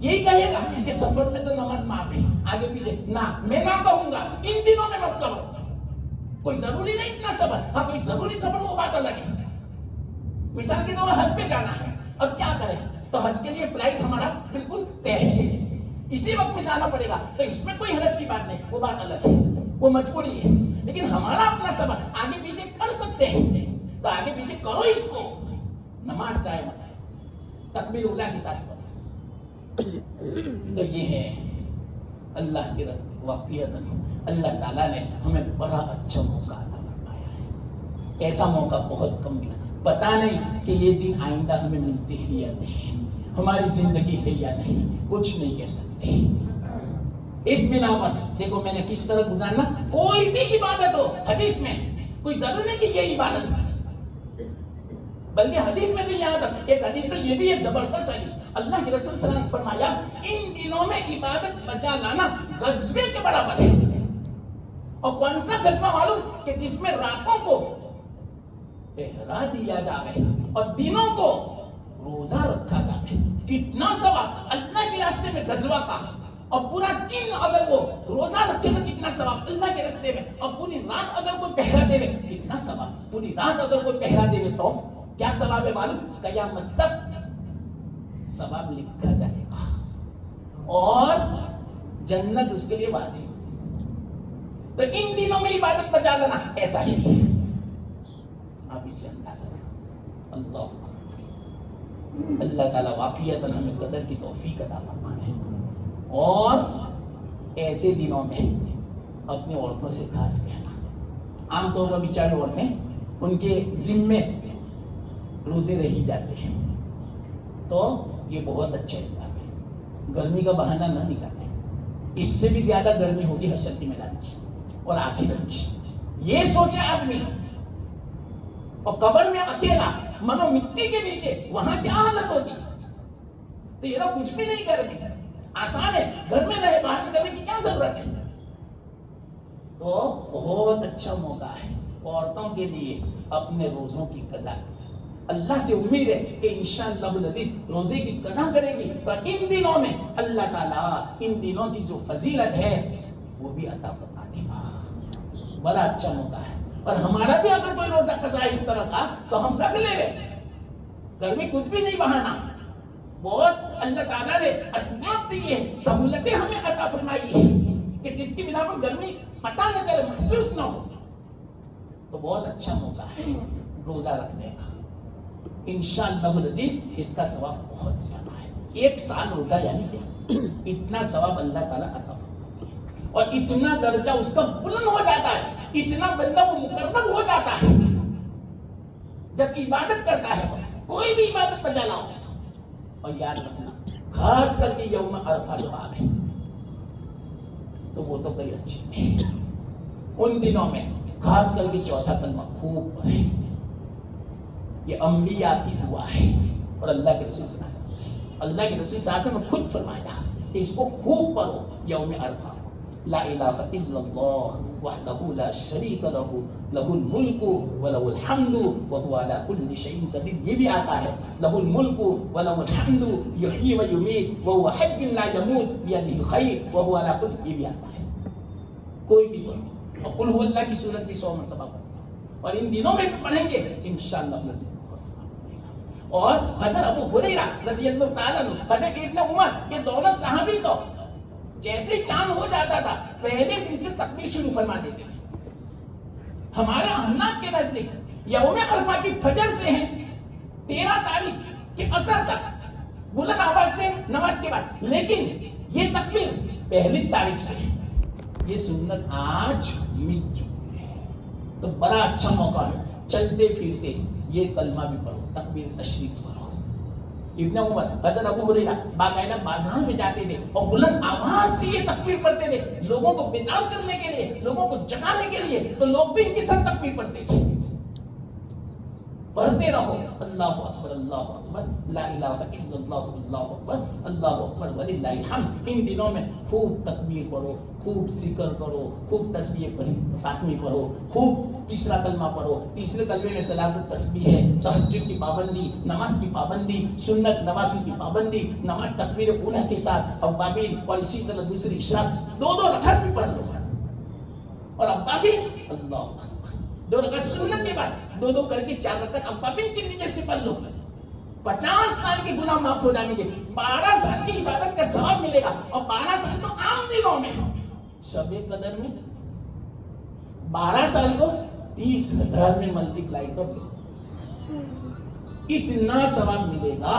یہی کہے گا کہ سفر میں تو نماز معاف ہے، آگے پیچھے نہ، میں نہ کہوں گا ان دنوں میں مت کرو، کوئی ضروری نہیں اتنا سفر، ہاں کوئی ضروری سفر وہ بات الگ ہے۔ مثال کے طور پر حج پہ جانا ہے، اب کیا کریں؟ تو حج کے لیے فلائٹ ہمارا بالکل طے ہے، اسی وقت میں جانا پڑے گا، تو اس میں کوئی حرج کی بات نہیں، وہ بات الگ ہے، وہ مجبوری ہے۔ لیکن ہمارا اپنا سفر آگے پیچھے کر سکتے ہیں، تو آگے پیچھے کرو اس کو، نماز ضائع مت کرو، تکبیر اولیٰ کے ساتھ کرو۔ تو یہ ہے اللہ کی واقعیت، اللہ تعالیٰ نے ہمیں بڑا اچھا موقع عطا فرمایا ہے، ایسا موقع بہت کم ملا، پتا نہیں کہ یہ دن آئندہ ہمیں ملتے ہیں یا نہیں، ہماری زندگی ہے یا نہیں، کچھ نہیں کہہ سکتے۔ اس بنا پر دیکھو میں نے کس طرح گزارنا، کوئی بھی عبادت ہو حدیث میں کوئی ضرور نہیں کہ یہ عبادت ہے، بلکہ حدیث میں تو یہاں تک ایک حدیث تو یہ بھی ہے زبردست حدیث، اللہ کے رسول صلی اللہ علیہ وسلم نے فرمایا ان دنوں میں عبادت بچا لانا غزوے کے برابر ہے۔ اور کون سا غزوہ معلوم؟ کہ جس میں راتوں کو پہرا دیا جاوے اور دنوں کو روزہ رکھا جاوے، کتنا ثواب اللہ کے راستے میں غزوہ کا، اور پورا دن اگر وہ روزہ رکھے تو کتنا ثواب اللہ کے راستے میں، اور پوری رات اگر کوئی پہرا دے کتنا ثواب، پوری رات اگر کوئی پہرا دے تو کیا ثواب ہے معلوم؟ قیامت تک ثواب لکھا جائے گا اور جنت اس کے لیے واجب۔ تو ان دنوں میں عبادت بچا لینا ایسا ہی ہے، آپ اس سے اندازہ کرو۔ اللہ تعالیٰ واقعیتاً ہمیں قدر کی توفیق عطا فرمائے، اور ایسے دنوں میں اپنی عورتوں سے خاص کہنا، عام طور پر بیچاری عورتیں ان کے ذمے روزے رہی جاتے ہیں، تو یہ بہت اچھا ہے، گرمی کا بہانہ نہ نکالتے، اس سے بھی زیادہ گرمی ہوگی حشر کی میدان کی اور آخرت کی، یہ سوچے آدمی، اور قبر میں اکیلا منو مٹی کے نیچے وہاں کیا حالت ہوگی، تو یہ لوگ کچھ بھی نہیں کریں، آسان ہے گھر میں رہے، باہر نکلنے کی کیا ضرورت ہے۔ تو بہت اچھا موقع ہے عورتوں کے لیے اپنے روزوں کی قضا، اللہ سے امید ہے کہ انشاءاللہ العزیز روزے کی قضا کرے گی، اور ان دنوں میں اللہ تعالیٰ ان دنوں کی جو فضیلت ہے وہ بھی عطا فرما دے گا، بڑا اچھا موقع ہے۔ اور ہمارا بھی اگر کوئی روزہ قضا ہے اس طرح کا تو ہم رکھ لے گئے، گھر میں کچھ بھی نہیں بہانا، بہت اللہ تعالیٰ نے اسباب دی ہے، سہولتیں ہمیں عطا فرمائی ہے کہ جس کی بنا پر گرمی پتہ نہ چلے، محسوس نہ ہو، تو بہت اچھا موقع ہے روزہ رکھنے کا، انشاءاللہ العزیز اس کا ثواب بہت زیادہ ہے، ایک سال روزہ یعنی کہ اتنا ثواب اللہ تعالیٰ عطا فرماتے ہیں، اور اتنا درجہ اس کا بلند ہو جاتا ہے، اتنا بندہ وہ مقرب ہو جاتا ہے جب عبادت کرتا ہے، کوئی بھی عبادت بچا لاؤ۔ اور یاد رکھنا خاص کر کے یوم عرفہ جو آئے تو وہ تو کئی اچھی ہے، ان دنوں میں خاص کر کے چوتھا کلمہ خوب پڑھیں، یہ انبیاء کی دعا ہے، اور اللہ کے رسول صلی اللہ علیہ وسلم نے خود فرمایا کہ اس کو خوب پڑھو یوم عرفہ، لا الہ الا اللہ وحدہ لا شریک لہ لہ الملک ولہ الحمد وہو علی کل شیء قدیر، یہ بھی آتا ہے لہ الملک ولہ الحمد یحیی و یمیت وہو حی لا یموت بیدہ الخیر وہو علی کل، یہ بھی آتا ہے، کوئی بھی پڑھو، اور قل ھو اللہ کی صورت بھی 100 مرتبہ پڑھو، اور ان دنوں میں بھی پڑھیں گے انشاءاللہ۔ اور حضرت ابو ہریرہ رضی اللہ تعالیٰ عنہ، حضرت ابن عمر، یہ دونوں صحابی تو جیسے چاند ہو جاتا تھا پہلے دن سے تکبیر شروع فرما دیتے تھے۔ ہمارے احناف کے نزدیک یوم عرفہ کی فجر سے ہے 13 تاریخ کے عصر تک بلند آواز سے نماز کے بعد، لیکن یہ تکبیر پہلی تاریخ سے ہے، یہ سنت آج مٹ چکی ہے، تو بڑا اچھا موقع ہے، چلتے پھرتے یہ کلمہ بھی پڑھو، تکبیر تشریق پڑھو۔ ابن عمر، حضرت ابو ہریرہ باقاعدہ بازار میں جاتے تھے اور بلند آواز سے یہ تکبیر پڑھتے تھے، لوگوں کو بیدار کرنے کے لیے، لوگوں کو جگانے کے لیے، تو لوگ بھی ان کے ساتھ تکبیر پڑھتے تھے۔ پڑھتے رہو اللہ اکبر اللہ اکبر لا الہ الا اللہ اللہ اکبر اللہ اکبر وللہ الحمد. ان دنوں میں خوب تکبیر پڑھو، خوب ذکر کرو، خوب تسبیح فاطمی پڑھو، خوب تیسرا کلمہ پڑھو. تیسرے کلمے میں صلاۃ التسبیح ہے، تہجد کی پابندی، نماز کی پابندی، سنت نوافل کی پابندی، نماز تکبیر اولیٰ کے ساتھ اوابین، اور اسی طرح دوسری اشراق 2 رکعت بھی پڑھ لو. اور اوابین اللہ اکبر 2 رکعت سنت کے بعد 2 کر کے 4 رکعت اوابین کی نیت سے پڑھ لو. 50 سال کے گناہ معاف ہو جائیں گے، 12 سال کی عبادت کا ثواب ملے گا. اور 12 سال تو عام دنوں میں، شب قدر میں 12 سال کو 30,000 میں ملٹیپلائی کر دو، اتنا ثواب ملے گا.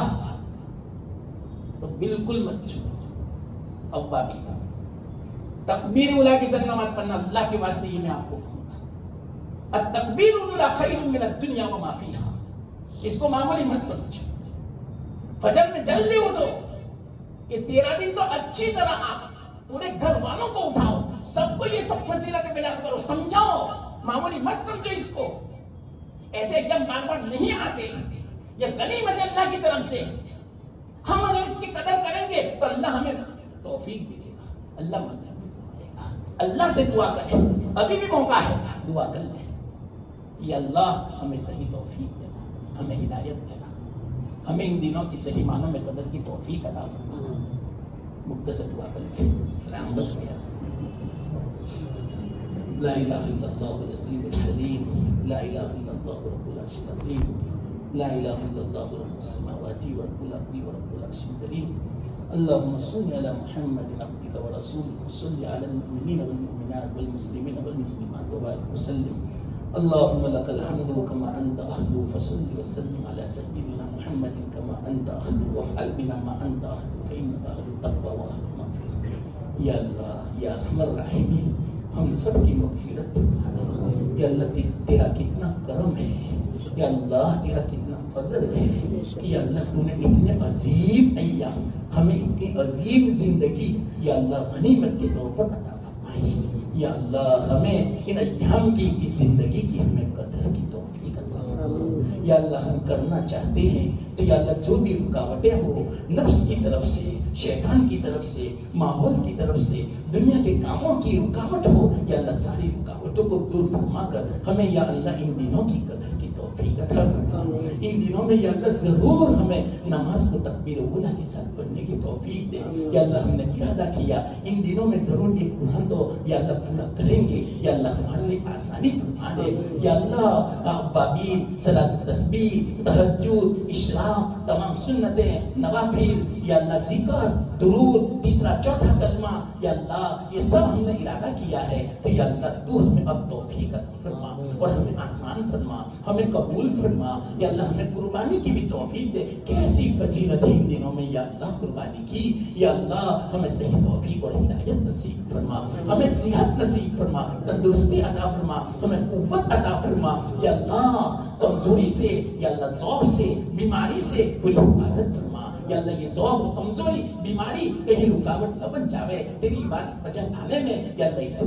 تو بالکل مت چھوڑو اوابین. تکبیر اولیٰ کی ساری نماز پڑھنا اللہ کے واسطے، یہ میں آپ کو کہوں گا. التکبیر الاولیٰ خیر من الدنیا وما فیہا. اس کو معمولی مت سمجھو. فجر میں جلدی اٹھو، یہ 13 دن تو اچھی طرح آپ پورے گھر والوں کو اٹھاؤ، سب کو یہ سب فضیلت بیان کرو، سمجھاؤ. معمولی مت سمجھو اس کو. ایسے ایک دم بار بار نہیں آتے، یہ غنیمت ہے اللہ کی طرف سے. ہم اگر اس کی قدر کریں گے تو اللہ ہمیں توفیق بھی دے گا. اللہ مدد اللہ سے دعا کریں، ابھی بھی موقع ہے، دعا کر لیں کہ اللہ ہمیں صحیح توفیق دینا، ہمیں ہدایت دینا، ہمیں ان دنوں کی صحیح معنوں میں قدر کی توفیق عطا فرما. مختصر دعا کر لیں. بس بھیا لا الہ الا اللہ العظیم الحلیم، لا الہ الا اللہ رب العرش العظیم، لا الہ الا اللہ رب السماوات ورب الارض ورب العرش الکریم. اللهم صل على محمد عبدك ورسولك وصل على المؤمنين والمؤمنات والمسلمين والمسلمات وبارك وسلم. اللهم لك الحمد كما أنت أهل، فصل وسلم على سيدنا محمد كما أنت أهل، وافعل بنا ما أنت أهل، فإنك أهل التقوى وأهل المغفرة. یا اللہ یا ارحم الراحمین، ہم سب کی مغفرت فرما. یا اللہ تیرا کتنا کرم ہے، یا اللہ تیرا کتنا فضل ہے کہ یا اللہ تو نے اتنے عظیم ایام، ہمیں اتنی عظیم زندگی یا اللہ غنیمت کے طور پر عطا فرمائی. یا اللہ ہمیں ان ایام کی، اس زندگی کی ہمیں قدر کی توفیق عطا فرمائی. یا اللہ ہم کرنا چاہتے ہیں تو یا اللہ جو بھی رکاوٹیں ہو، نفس کی طرف سے، شیطان کی طرف سے، ماحول کی طرف سے، دنیا کے کاموں کی رکاوٹ ہو، یا اللہ ساری رکاوٹوں کو دور فرما کر ہمیں یا اللہ ان دنوں کی قدر کی توفیق عطا فرما. ان دنوں میں یا اللہ ضرور ہمیں نماز کو تکبیر اولیٰ کے ساتھ پڑھنے کی توفیق دے. یا اللہ ہم نے ارادہ کیا ان دنوں میں ضرور ایک گناہ تو یا اللہ پورا کریں گے. یا اللہ ہمارے لیے آسانی فرما دے. یا اللہ اوابین، صلاۃ التسبیح، تہجد، اشراق، تمام سنتیں، نوافل، یا اللہ ذکر، درود، تیسرا چوتھا کلمہ، یا اللہ یہ سب ہم نے ارادہ کیا ہے تو یا اللہ تو ہمیں اب توفیق عطا فرما اور ہمیں آسان فرما، ہمیں قبول فرما. یا اللہ ہمیں قربانی کی بھی توفیق دے. کیسی فضیلت ہے ان دنوں میں یا اللہ قربانی کی. یا اللہ ہمیں صحیح توفیق اور ہدایت نصیب فرما، ہمیں صحت نصیب فرما، تندرستی عطا فرما، ہمیں قوت عطا فرما. یا اللہ کمزوری سے، یا اللہ ذوق سے، بیماری سے پوری حفاظت فرما. یا اللہ یہ ذوق، کمزوری، بیماری کہیں رکاوٹ نہ بن جاوے تیری عبادت بجا لانے میں. یا اللہ اس سے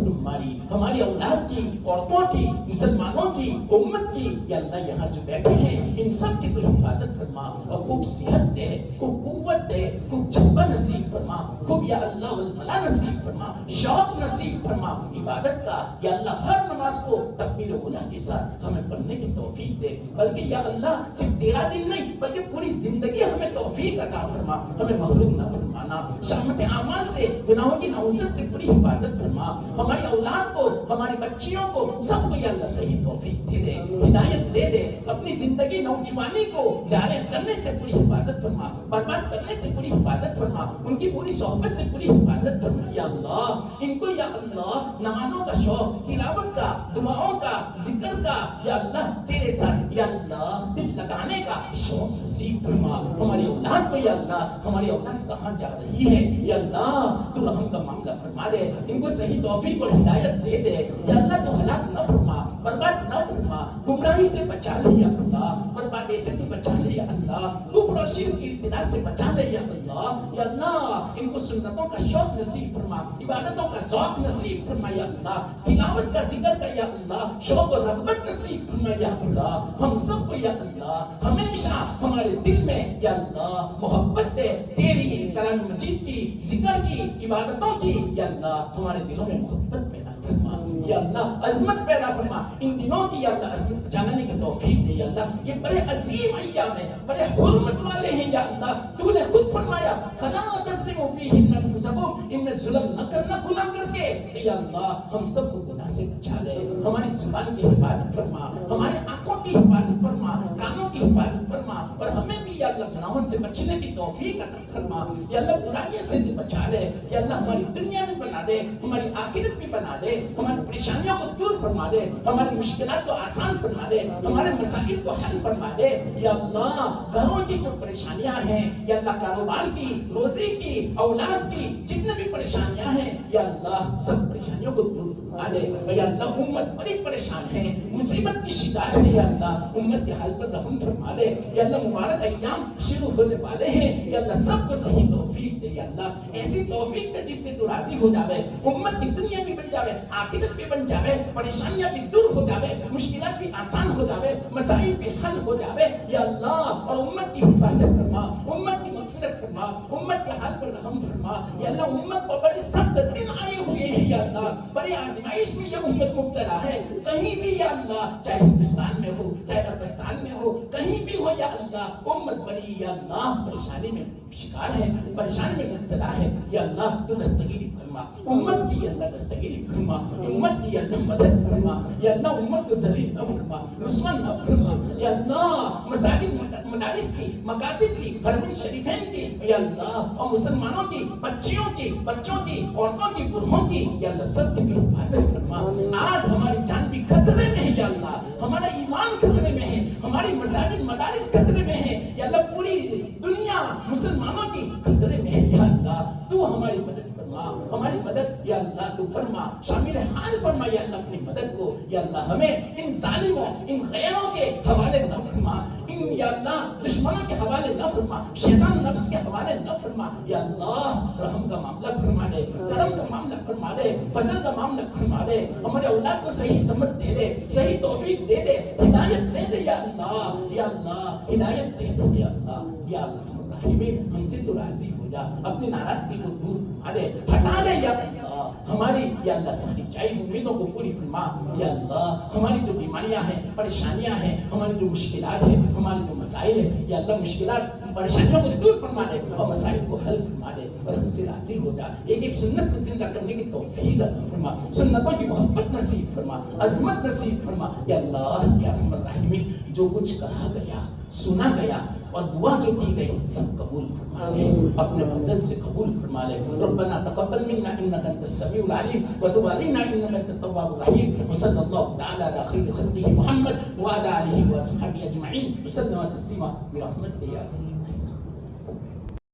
ہماری اولاد کی، عورتوں کی، مسلمانوں کی، امت کی، یا اللہ یہاں جو بیٹھے ہیں ان سب کی تو حفاظت فرما اور خوب صحت دے، خوب قوت دے، خوب جذبہ نصیب فرما، خوب یا اللہ والملا نصیب فرما، شوق نصیب فرما عبادت کا. یا اللہ ہر نماز کو تکبیر اولیٰ کے ساتھ ہمیں پڑھنے کی توفیق دے. بلکہ یا اللہ صرف 13 دن نہیں بلکہ پوری زندگی ہمیں توفیق عطا فرما، ہمیں محروم نہ فرمانا. شامت اعمال سے، گناہوں کی نوسط سے پوری حفاظت فرما. ہماری اولاد کو، ہماری بچیوں کو، سب کو یا اللہ صحیح توفیق دے دے، ہدایت دے دے. اپنی زندگی نوجوانی کو ضائع کرنے سے پوری حفاظت فرما، برباد کرنے سے پوری حفاظت فرما، ان کی پوری صحبت سے پوری حفاظت فرما. یا اللہ ان کو یا اللہ نمازوں کا شوق، تلاوت کا، دعاؤں کا، ذکر کا، یا اللہ تیرے ساتھ یا اللہ دل لگا بتانے کا شوق نصیب فرما. ہماری اولاد کو یا اللہ ہماری اولاد کہاں جا رہی ہے یا اللہ تو رحم کا معاملہ فرما دے, ان کو صحیح توفیق اور ہدایت دے دے یا اللہ. تو ہلاک نہ فرما, برباد نہ فرما, گمراہی سے بچا لے یا اللہ, بربادی سے تو بچا لے یا اللہ, کفر اور شرک کی ابتدا سے بچا لے یا اللہ. یا اللہ ان کو سنتوں کا شوق نصیب فرما, عبادتوں کا ذوق نصیب فرما یا اللہ, تلاوت کا ذکر کا یا اللہ شوق اور رغبت نصیب فرما یا اللہ. ہم سب کو یا اللہ ہمیشہ ہمارے دل میں یا اللہ محبت دے, تیری کلام مجید کی, ذکر کی, عبادتوں کی یا اللہ ہمارے دلوں میں محبت پیدا فرما یا اللہ, عظمت پیدا فرما ان دنوں کی یا اللہ, عظمت جاننے کی توفیق دے یا اللہ. یہ بڑے عظیم ایام ہیں, بڑے حرمت والے ہیں یا اللہ. تو نے خود فرمایا فلا تظلموا فیہن انفسکم, ان میں ظلم نہ کرنا گناہ کر کے یا اللہ. ہم سب کو گناہ سے بچا لے, ہماری زبان کی حفاظت فرما, ہمارے آنکھوں کی حفاظت فرما, کانوں کی حفاظت فرما, اور ہمیں بھی یا اللہ گناہوں سے بچنے کی توفیق عطا فرما یا اللہ. برائیوں سے بھی بچا لے یا اللہ, ہماری دنیا بھی بنا دے, ہماری آخرت بھی بنا دے, ہماری پریشانیوں کو دور فرما دے, ہماری مشکلات کو آسان فرما دے, ہمارے مسائل کو حل فرما دے یا اللہ. گھروں کی جو پریشانیاں ہیں یا اللہ, کاروبار کی, روزی کی, اولاد کی جتنے بھی پریشانیاں ہیں یا اللہ سب پریشانیوں کو دور فرما دے یا اللہ. امت بڑی پریشان ہے, مصیبت کی شکایت ہے یا اللہ, امت کے حال پر رحم فرما دے یا اللہ. مبارک ایام شروع ہونے والے ہیں یا اللہ, سب کو صحیح توفیق دے یا اللہ, ایسی توفیق دے جس سے تو راضی ہو جاوے, امت کی دنیا بھی بن جاوے, آخرت بھی بن جاوے, پریشانیاں بھی دور ہو جاوے, مشکلات بھی آسان ہو جاوے, مسائل بھی حل ہو جاوے یا اللہ. اور امت کی حفاظت فرما, امت کی مغفرت فرما, امت کے حال پر رحم فرما یا اللہ. امت پر بڑے سخت دن آئے ہوئے ہیں یا اللہ, بڑی آزمائش میں یہ امت مبتلا ہے. کہیں بھی یا اللہ, چاہے ہندوستان میں ہو, چاہے پاکستان میں ہو, کہیں بھی ہو یا اللہ, امت بڑی یا اللہ پریشانی میں شکار ہے, پریشانی میں مبتلا ہے یا اللہ. تو دستگیری فرما, امت کی اللہ دستگیری فرما, امت کی اللہ مدد فرما یا اللہ. امت کو ذلیل نہ فرما, رسوا نہ فرما یا اللہ. مساجد مدارس کی, مکاتب کی, حرمین شریفین کی یا اللہ, اور مسلمانوں کی بچیوں کی, بچوں کی, عورتوں کی, بوڑھوں کی یا اللہ سب کی حفاظت فرما. آج ہماری جان بھی خطرے میں ہے یا اللہ, ہمارا ایمان خطرے میں ہے, ہماری مساجد مدارس خطرے میں ہے یا اللہ. پوری دنیا مسلمانوں کی خطرے میں ہے یا اللہ. تو ہماری مدد فرما, ہماری مدد یا اللہ تو فرما, شامل حال فرما یا اللہ اپنی مدد کو یا اللہ. ہمیں ان ظالموں, ان غیروں کے حوالے نہ فرما, ان یا اللہ دشمنوں کے حوالے نہ فرما, شیطان نفس کے حوالے نہ فرما یا اللہ. رحم کا معاملہ فرما دے, کرم کا معاملہ فرما دے, فضل کا معاملہ فرما دے. ہمارے اولاد کو صحیح سمجھ دے دے, صحیح توفیق دے دے, ہدایت دے دے یا اللہ. یا اللہ ہدایت دے دے یا اللہ. یا اللہ ہم سے تو راضی ہو جا, اپنی ناراضگی کو دور فرما دے, ہٹا لے یا اللہ. ہماری یا اللہ ساری جائز امیدوں کو پوری فرما یا اللہ. ہماری جو بیماریاں ہیں, پریشانیاں ہیں, ہماری جو مشکلات ہیں, ہمارے جو مسائل ہیں یا اللہ, مشکلات پریشانیوں کو دور فرما دے اور مسائل کو حل فرما دے اور ہم سے راضی ہو جا. ایک ایک سنت کو زندہ کرنے کی توفیق عطا فرما, سنتوں کی محبت نصیب فرما, عظمت نصیب فرما یا اللہ. یا ارحم الراحمین, جو کچھ کہا گیا, سنا گیا اور دعا جو کی گئی سب قبول فرما لے, اپنے فضل سے قبول فرما لے. ربنا تقبل منا انك انت السميع العليم وتب علينا انك انت التواب الرحيم. وصلى الله تعالى على خير خلقه محمد وعلى اله واصحابه اجمعين وسلم تسليما برحمتك يا